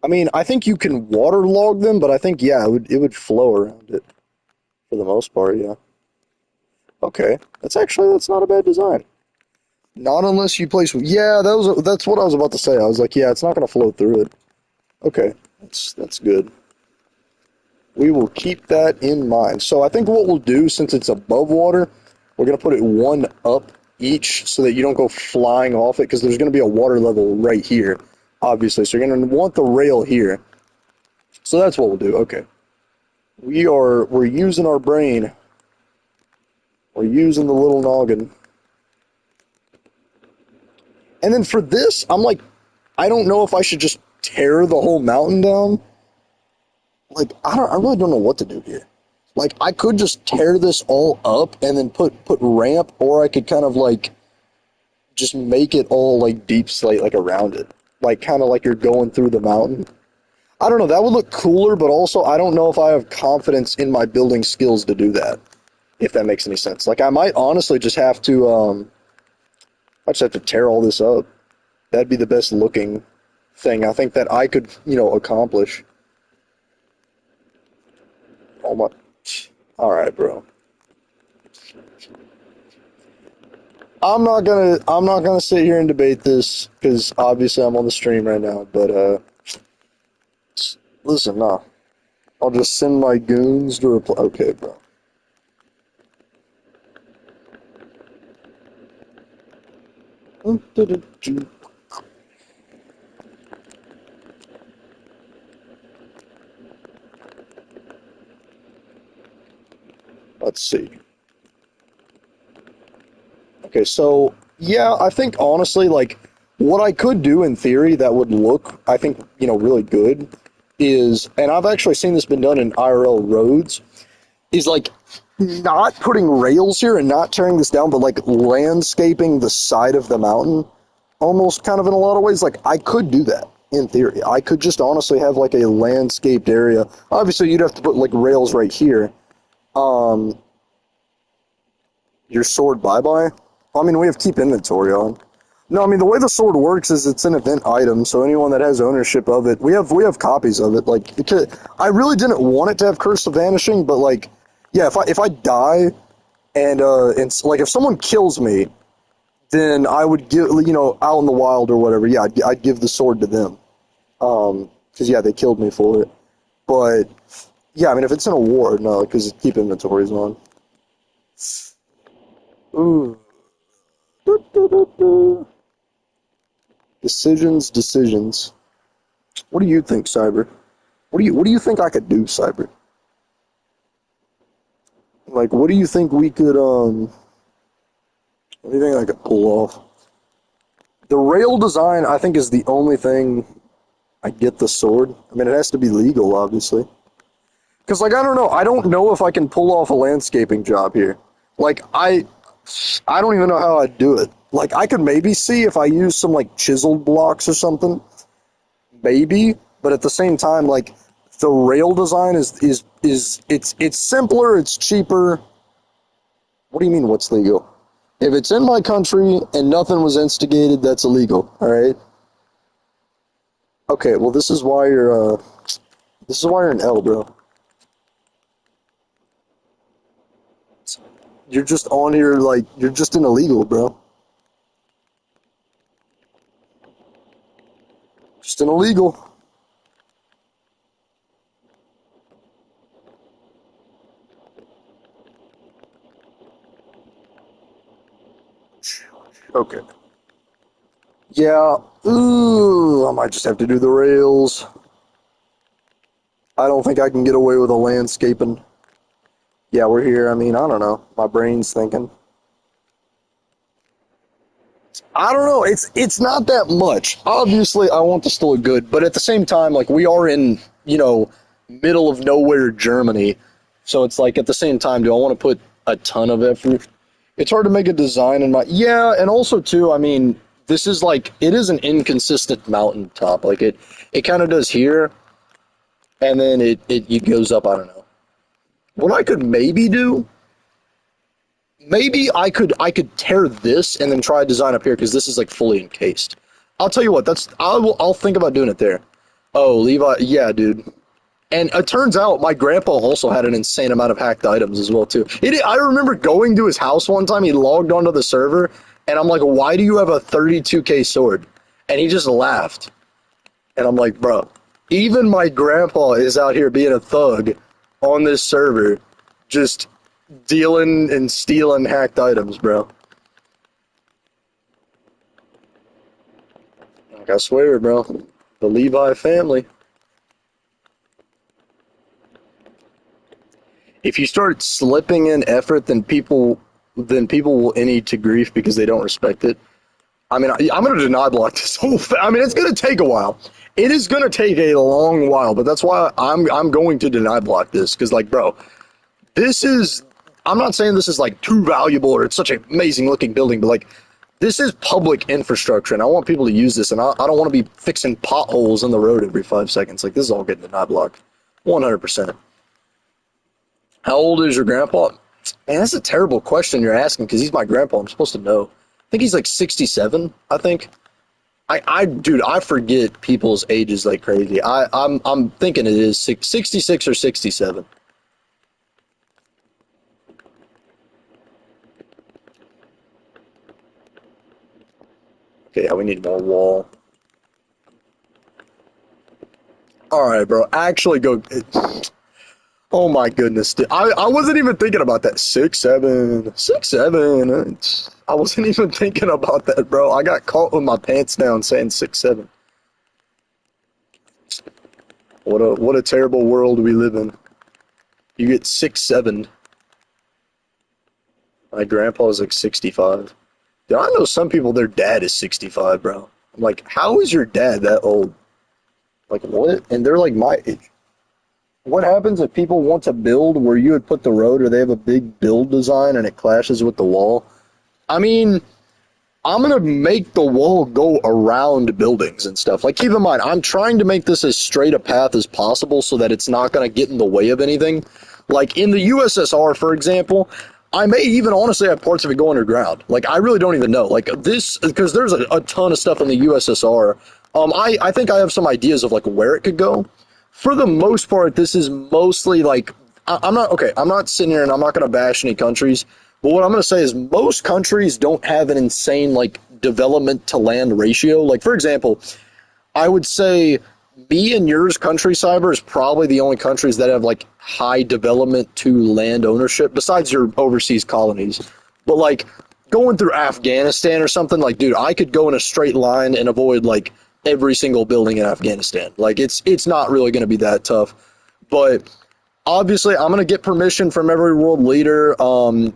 Speaker 1: I mean, I think you can waterlog them, but I think yeah, it would flow around it for the most part. Yeah. Okay, that's not a bad design. Not unless you place. Yeah, that's what I was about to say. I was like, yeah, it's not gonna flow through it. Okay, that's good. We will keep that in mind. So I think what we'll do, since it's above water, we're gonna put it one up each so that you don't go flying off it because there's gonna be a water level right here, obviously. So you're gonna want the rail here. So that's what we'll do. Okay. We're using our brain. We're using the little noggin. And then for this, I'm like, I don't know if I should just tear the whole mountain down. Like, I really don't know what to do here. Like, I could just tear this all up and then put ramp, or I could kind of like just make it all like deep slate like around it. Like kind of like you're going through the mountain. I don't know, that would look cooler, but also I don't know if I have confidence in my building skills to do that. If that makes any sense. Like I might honestly just have to I just have to tear all this up. That'd be the best looking thing I think that I could, accomplish. Oh my. All right, bro. I'm not gonna sit here and debate this because obviously I'm on the stream right now. But listen, nah. I'll just send my goons to reply. Okay, bro. Let's see. Okay, so Yeah, I think honestly, like what I could do in theory that would look, I think, really good is, and I've actually seen this been done in IRL roads, is like not putting rails here and not tearing this down, but like landscaping the side of the mountain almost kind of in a lot of ways. Like I could do that in theory. I could just honestly have like a landscaped area. Obviously, you'd have to put like rails right here. Um, your sword bye bye. I mean, we have keep inventory on. No, I mean the way the sword works is it's an event item, so anyone that has ownership of it, we have copies of it. Like, I really didn't want it to have Curse of Vanishing, but like, yeah, if I die and like if someone kills me, then I would give out in the wild or whatever. Yeah, I'd give the sword to them. Because yeah, they killed me for it. But yeah, I mean if it's in a war, no, because keep inventories on. Ooh. Decisions. What do you think, Cyber? What do you think I could do, Cyber? Like, what do you think we could what do you think I could pull off? The rail design, I think, is the only thing I get the sword. I mean, it has to be legal, obviously. Because, like, I don't know. I don't know if I can pull off a landscaping job here. Like, I don't even know how I'd do it. Like, I could maybe see if I use some, like, chiseled blocks or something. Maybe. But at the same time, like, the rail design is it's simpler, it's cheaper. What do you mean, what's legal? If it's in my country and nothing was instigated, that's illegal. All right. Okay. Well, this is why you're an L, bro. You're just on here like you're just an illegal, bro. Just an illegal. Okay. Yeah. Ooh, I might just have to do the rails. I don't think I can get away with a landscaping. Yeah, we're here. I mean, I don't know. My brain's thinking. I don't know. It's not that much. Obviously, I want this to look good, but at the same time, like we are in, middle of nowhere Germany. So it's like at the same time, do I want to put a ton of effort? It's hard to make a design in my yeah, and also too, I mean, this is like it is an inconsistent mountaintop. Like it kind of does here, and then it goes up. I don't know. What I could maybe do, maybe I could tear this and then try a design up here because this is like fully encased. I'll tell you what, I'll think about doing it there. Oh, Levi, yeah, dude. And it turns out my grandpa also had an insane amount of hacked items as well too. I remember going to his house one time. He logged onto the server, and I'm like, "Why do you have a 32K sword?" And he just laughed. And I'm like, "Bro, even my grandpa is out here being a thug on this server, just dealing and stealing hacked items, bro." Like I swear, bro, the Levi family. If you start slipping in effort, then people will any to grief because they don't respect it. I mean, I'm going to deny block this whole thing. I mean, it's going to take a while. It is going to take a long while, but that's why I'm going to deny block this because, like, bro, this is. I'm not saying this is like too valuable or it's such an amazing looking building, but like, this is public infrastructure, and I want people to use this, and I don't want to be fixing potholes in the road every 5 seconds. Like, this is all getting denied block, 100%. How old is your grandpa? Man, that's a terrible question you're asking because he's my grandpa. I'm supposed to know. I think he's like 67, I think. Dude, I forget people's ages like crazy. I'm thinking it is 66 or 67. Okay, yeah, we need more wall. All right, bro. Actually, go. Oh my goodness, dude. I wasn't even thinking about that. 6'7", 6'7". I wasn't even thinking about that, bro. I got caught with my pants down saying 6'7". What a terrible world we live in. You get 6'7". My grandpa's like 65. Dude, I know some people, their dad is 65, bro. I'm like, how is your dad that old? Like, what? And they're like my age. What happens if people want to build where you would put the road or they have a big build design and it clashes with the wall? I mean, I'm gonna make the wall go around buildings and stuff. Like, keep in mind, I'm trying to make this as straight a path as possible so that it's not gonna get in the way of anything. Like in the USSR, for example, I may even honestly have parts of it go underground. Like, I really don't even know. Like this, because there's a ton of stuff in the USSR. I think I have some ideas of like where it could go. For the most part, this is mostly like I'm not okay. I'm not sitting here and I'm not going to bash any countries, but what I'm going to say is most countries don't have an insane like development to land ratio. Like for example, I would say me and yours country cyber is probably the only countries that have like high development to land ownership besides your overseas colonies. But like going through Afghanistan or something, like dude, I could go in a straight line and avoid like every single building in Afghanistan. Like it's not really going to be that tough. But obviously I'm going to get permission from every world leader.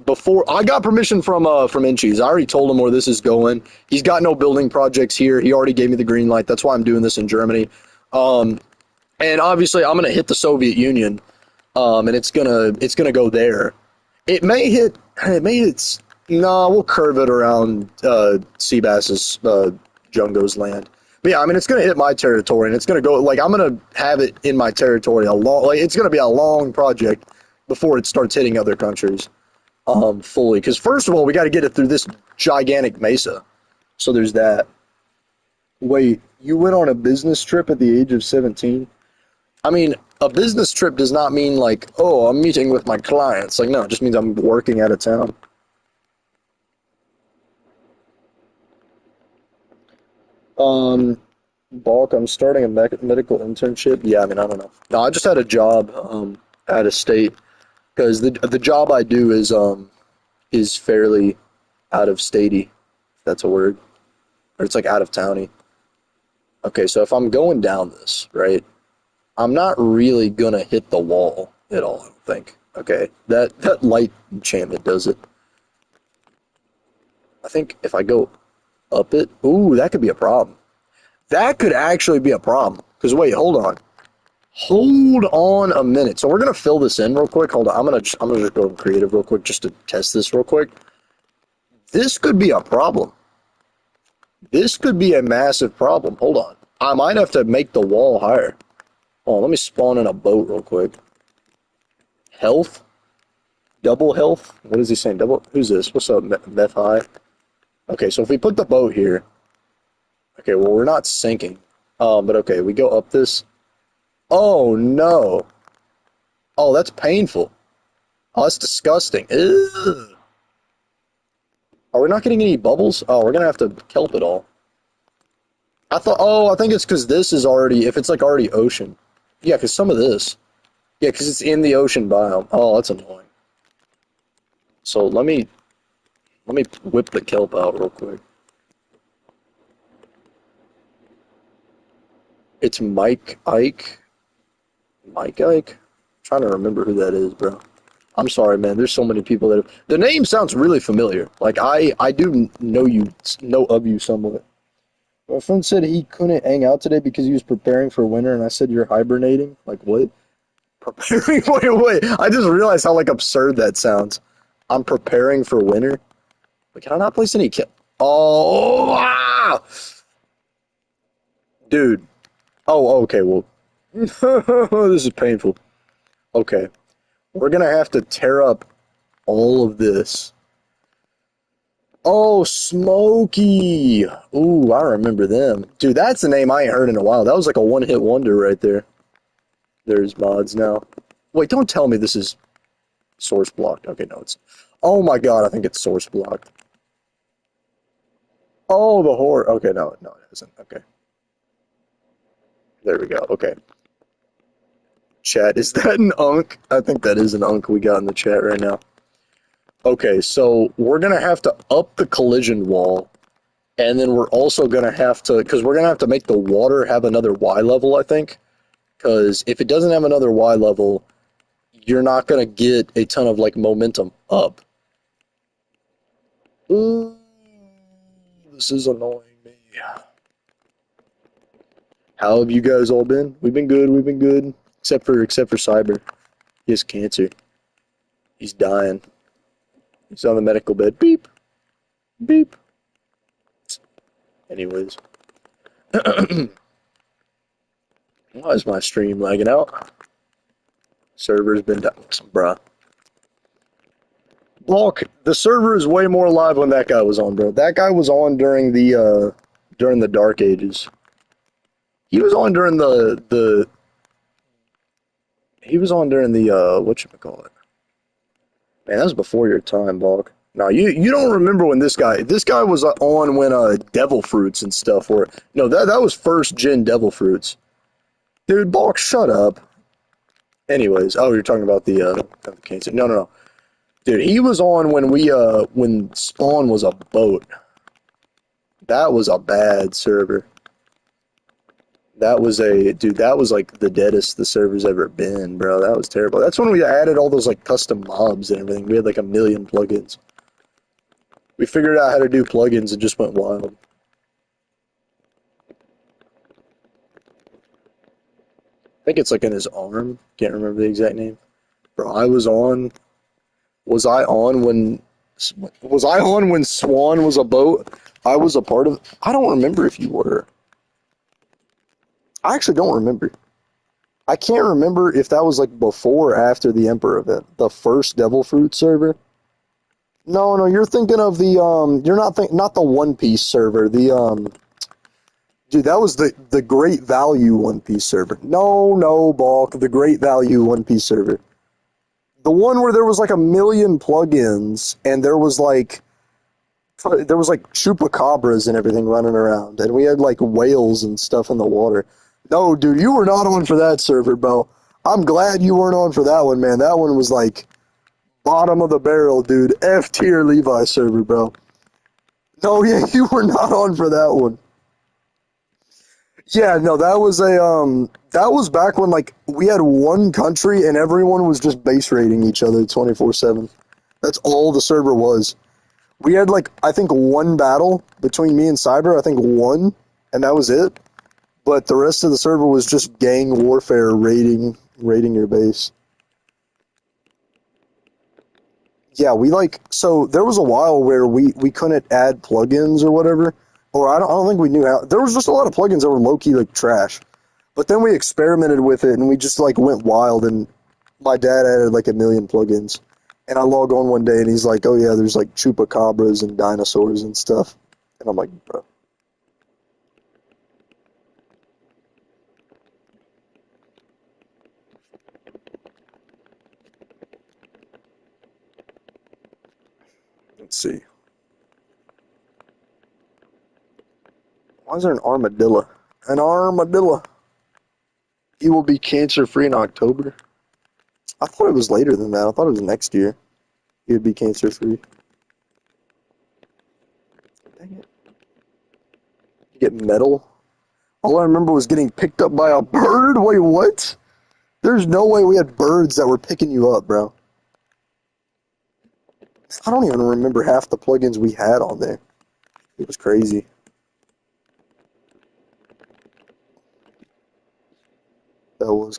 Speaker 1: Before I got permission from Inchies. I already told him where this is going. He's got no building projects here. He already gave me the green light. That's why I'm doing this in Germany. And obviously I'm going to hit the Soviet Union. And it's gonna go there. It may hit no, we'll curve it around Seabass's Jungo's land. But yeah, I mean it's gonna hit my territory and it's gonna go like I'm gonna have it in my territory a long like it's gonna be a long project before it starts hitting other countries fully. Because first of all, we got to get it through this gigantic mesa. So there's that. Wait, you went on a business trip at the age of 17? I mean, a business trip does not mean like, oh, I'm meeting with my clients. Like, no, it just means I'm working out of town. Um, Balk, I'm starting a medical internship. Yeah, I mean, I don't know. No, I just had a job out of state because the job I do is fairly out of statey, if that's a word, or it's like out of towny. Okay, so if I'm going down this, right, I'm not really gonna hit the wall at all, I don't think. Okay, that light enchantment does it. I think if I go up it, ooh, that could be a problem. That could actually be a problem. Because wait, hold on. Hold on a minute. So we're gonna fill this in real quick. Hold on. I'm gonna just go creative real quick just to test this real quick. This could be a problem. This could be a massive problem. Hold on. I might have to make the wall higher. Oh, let me spawn in a boat real quick. Health? Double health? What is he saying? Double? Who's this? What's up, Meth High? Okay, so if we put the boat here. Okay, well, we're not sinking. But okay, we go up this. Oh, no. Oh, that's painful. Oh, that's disgusting. Ugh. Are we not getting any bubbles? Oh, we're gonna have to kelp it all. I think it's because this is already, if it's like already ocean. Yeah, because some of this. Yeah, because it's in the ocean biome. Oh, that's annoying. So let me whip the kelp out real quick. It's Mike Ike. Mike Ike? I'm trying to remember who that is, bro. I'm sorry, man. There's so many people that have, the name sounds really familiar. Like I do know of you somewhat. My friend said he couldn't hang out today because he was preparing for winter, and I said you're hibernating. Like what? Preparing? Wait. I just realized how like absurd that sounds. I'm preparing for winter. But can I not place any kill? Oh, dude. Oh, okay. Well, this is painful. Okay, we're gonna have to tear up all of this. Oh, Smokey. Ooh, I remember them. Dude, that's a name I ain't heard in a while. That was like a one-hit wonder right there. There's mods now. Wait, don't tell me this is source blocked. Okay, no, it's... Oh my god, I think it's source blocked. Oh, the horror. Okay, no, it isn't. Okay. There we go. Okay. Chat, is that an unk? I think that is an unk we got in the chat right now. Okay, so we're going to have to up the collision wall, and then we're also going to have to, because we're going to have to make the water have another Y level, I think. Because if it doesn't have another Y level, you're not going to get a ton of, like, momentum up. Ooh. This is annoying me. How have you guys all been? We've been good. We've been good. Except for Cyber. He has cancer. He's dying. He's on the medical bed. Beep. Beep. Anyways. Why is my stream lagging out? Server's been down. Bruh. Bulk, the server is way more alive when that guy was on, bro. That guy was on during the dark ages. He was on during the he was on during the whatchamacallit. Man, that was before your time, Bulk. No, you don't remember when this guy was on when Devil Fruits and stuff were. No, that was first gen Devil Fruits. Dude, Bulk, shut up. Anyways, oh, you're talking about the cancer. No. Dude, he was on when Spawn was a boat. That was a bad server. That was like the deadest the server's ever been, bro. That was terrible. That's when we added all those like custom mobs and everything. We had like 1 million plugins. We figured out how to do plugins and just went wild. I think it's like in his arm. Can't remember the exact name. Bro, was I on when Swan was a boat? I was a part of. I don't remember if you were. I actually don't remember. I can't remember if that was like before or after the Emperor event. The first Devil Fruit server. No, you're thinking of the you're not the One Piece server. The dude, that was the Great Value One Piece server. No, Balk, the Great Value One Piece server. The one where there was like 1 million plugins and there was like chupacabras and everything running around, and we had like whales and stuff in the water. No, dude, you were not on for that server, bro. I'm glad you weren't on for that one, man. That one was like bottom of the barrel, dude. F tier Levi server, bro. No, yeah, you were not on for that one. Yeah, no, that was back when like we had one country and everyone was just base raiding each other 24/7. That's all the server was. We had like I think one battle between me and Cyber, I think one, and that was it. But the rest of the server was just gang warfare raiding your base. Yeah, so there was a while where we couldn't add plugins or whatever, or I don't think we knew how. There was just a lot of plugins that were low key like trash. But then we experimented with it and we just like went wild, and my dad added like 1 million plugins. And I log on one day and he's like, "Oh yeah, there's like chupacabras and dinosaurs and stuff." And I'm like, "Bro." Let's see. Why is there an armadillo? An armadillo. He will be cancer free in October. I thought it was later than that. I thought it was next year. He would be cancer free. Dang it. Get metal. All I remember was getting picked up by a bird. Wait, what? There's no way we had birds that were picking you up, bro. I don't even remember half the plugins we had on there. It was crazy. That was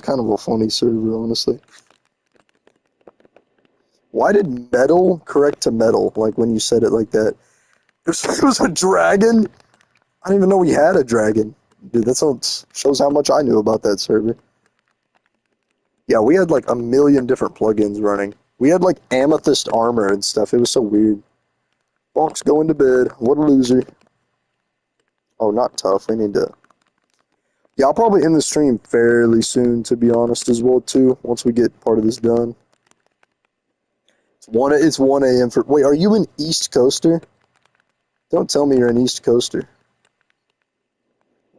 Speaker 1: kind of a funny server, honestly. Why did metal correct to metal? Like when you said it like that, it was a dragon. I didn't even know we had a dragon, dude. That shows how much I knew about that server. Yeah, we had like 1 million different plugins running. We had like amethyst armor and stuff. It was so weird. Bonk's going to bed. What a loser. Oh, not tough. We need to. Yeah, I'll probably end the stream fairly soon, to be honest, as well, too, once we get part of this done. It's 1 a.m. for... Wait, are you an East Coaster? Don't tell me you're an East Coaster.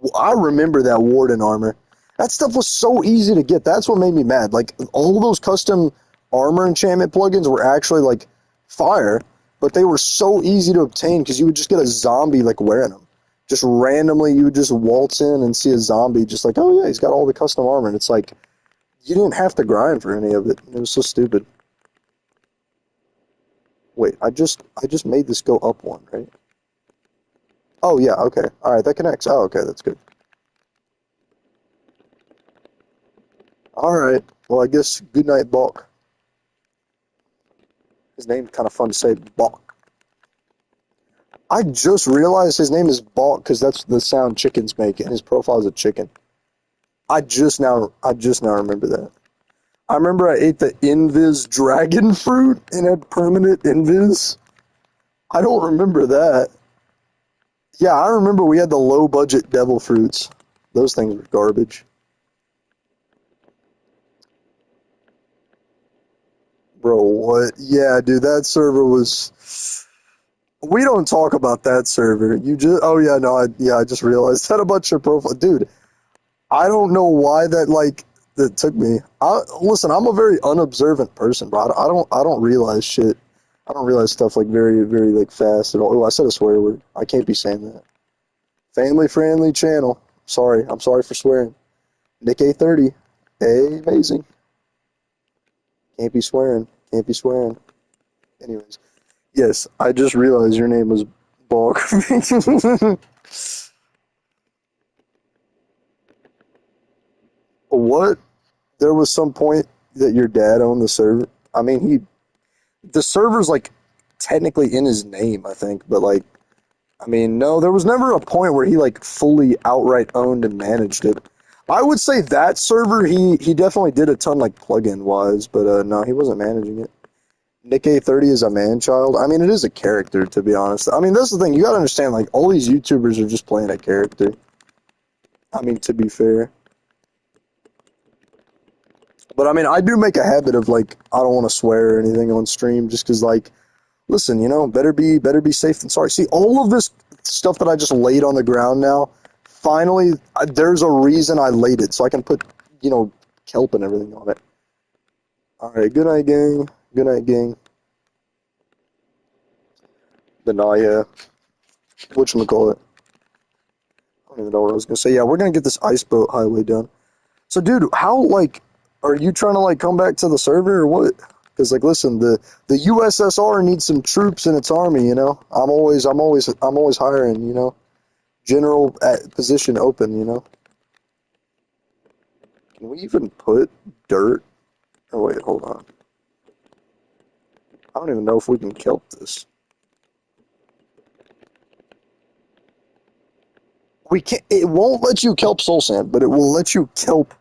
Speaker 1: Well, I remember that Warden armor. That stuff was so easy to get. That's what made me mad. Like, all those custom armor enchantment plugins were actually, like, fire, but they were so easy to obtain because you would just get a zombie, like, wearing them. Just randomly, you would just waltz in and see a zombie just like, oh yeah, he's got all the custom armor. And it's like, you didn't have to grind for any of it. It was so stupid. Wait, I just made this go up one, right? Oh, yeah, okay. All right, that connects. Oh, okay, that's good. All right. Well, I guess good night, Balk. His name kind of fun to say, Balk. I just realized his name is Balk because that's the sound chickens make, and his profile is a chicken. I just now remember that. I remember I ate the Invis dragon fruit and had permanent Invis. I don't remember that. Yeah, I remember we had the low budget devil fruits. Those things were garbage. Bro, what? Yeah, dude, that server was. We don't talk about that server. You just. Oh yeah, no, I just realized that a bunch of profile. Dude, I don't know why that took me. Listen, I'm a very unobservant person, bro. I don't realize shit. I don't realize stuff like very, very like fast at all. Oh, I said a swear word. I can't be saying that. Family friendly channel. Sorry, I'm sorry for swearing. Nick A30. Hey, amazing. Can't be swearing. Can't be swearing. Anyways, yes, I just realized your name was Bog. What? There was some point that your dad owned the server. I mean, the server's like technically in his name, I think, but like, I mean, no, there was never a point where he like fully outright owned and managed it. I would say that server he definitely did a ton like plugin wise, but no, he wasn't managing it. Nick A30 is a man child. I mean, it is a character, to be honest. I mean, that's the thing. You gotta understand, like, all these YouTubers are just playing a character. I mean, to be fair. But I mean, I do make a habit of like, I don't want to swear or anything on stream, just because, like, listen, better be safe than sorry. See, all of this stuff that I just laid on the ground now, finally, there's a reason I laid it, so I can put, kelp and everything on it. All right, good night, gang. Good night, gang. But no, yeah, whatchamacallit. I don't even know what I was gonna say. Yeah, we're gonna get this ice boat highway done. So, dude, how like are you trying to like come back to the server or what? Because like, listen, the USSR needs some troops in its army. I'm always hiring. General position open. Can we even put dirt? Oh wait, hold on. I don't even know if we can kelp this. We can't. It won't let you kelp soul sand, but it will let you kelp.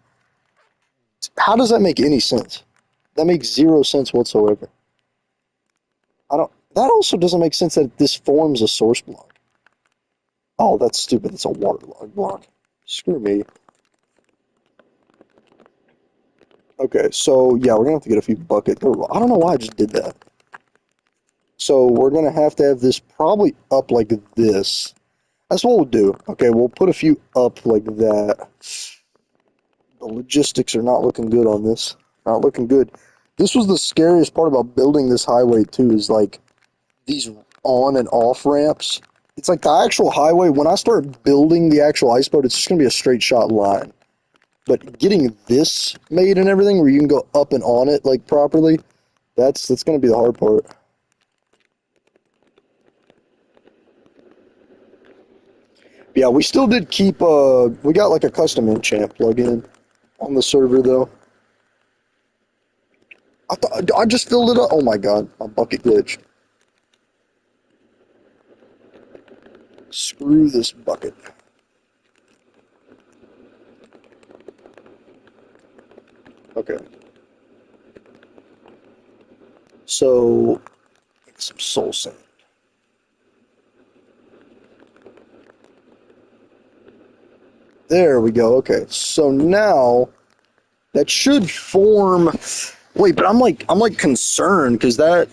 Speaker 1: How does that make any sense? That makes zero sense whatsoever. I don't. That also doesn't make sense that this forms a source block. Oh, that's stupid. It's a waterlogged block. Screw me. Okay, so yeah, we're gonna have to get a few buckets. I don't know why I just did that. So we're gonna have to have this probably up like this. That's what we'll do. Okay, we'll put a few up like that. The logistics are not looking good on this. Not looking good. This was the scariest part about building this highway too, is like these on and off ramps. It's like the actual highway. When I start building the actual ice boat, it's just gonna be a straight shot line. But getting this made and everything, where you can go up and on it like properly, that's gonna be the hard part. Yeah, we still did keep. We got like a custom enchant plugin on the server though. I thought I just filled it up. Oh my god, my bucket glitched. Screw this bucket. Okay. So, get some soul sand. There we go. Okay. So now that should form. Wait, but I'm like concerned because that.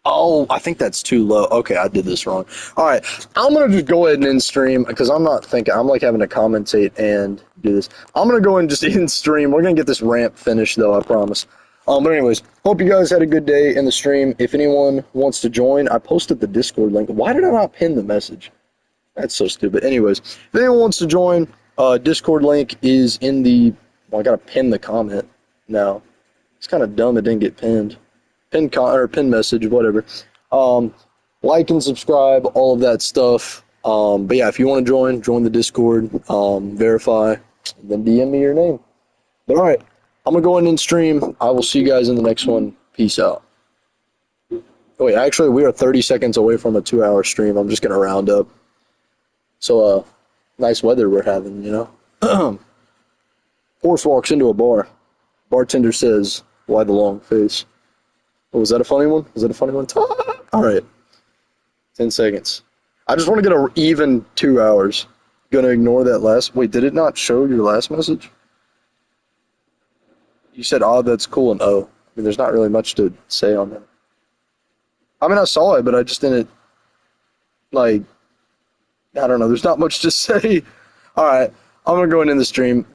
Speaker 1: Oh, I think that's too low. Okay, I did this wrong. All right, I'm gonna just go ahead and end stream because I'm not thinking. I'm like having to commentate and do this. I'm gonna go and just end stream. We're gonna get this ramp finished though, I promise. But anyways, hope you guys had a good day in the stream. If anyone wants to join, I posted the Discord link. Why did I not pin the message? That's so stupid. Anyways, if anyone wants to join, Discord link is in the. Well, I gotta pin the comment now. It's kind of dumb it didn't get pinned. Pin message, whatever. Like and subscribe, all of that stuff. But yeah, if you want to join the Discord, verify, then DM me your name. But all right, I'm gonna go in and stream. I will see you guys in the next one. Peace out. Oh, wait, actually, we are 30 seconds away from a 2-hour stream. I'm just gonna round up. So, nice weather we're having, you know. Horse walks into a bar. Bartender says, "Why the long face?" Oh, was that a funny one? Was that a funny one? All right, 10 seconds. I just want to get an even 2 hours. Gonna ignore that last. Wait, did it not show your last message? You said, "Oh, that's cool," and oh. I mean, there's not really much to say on that. I mean, I saw it, but I just didn't, like, I don't know. There's not much to say. All right, I'm gonna go in the stream.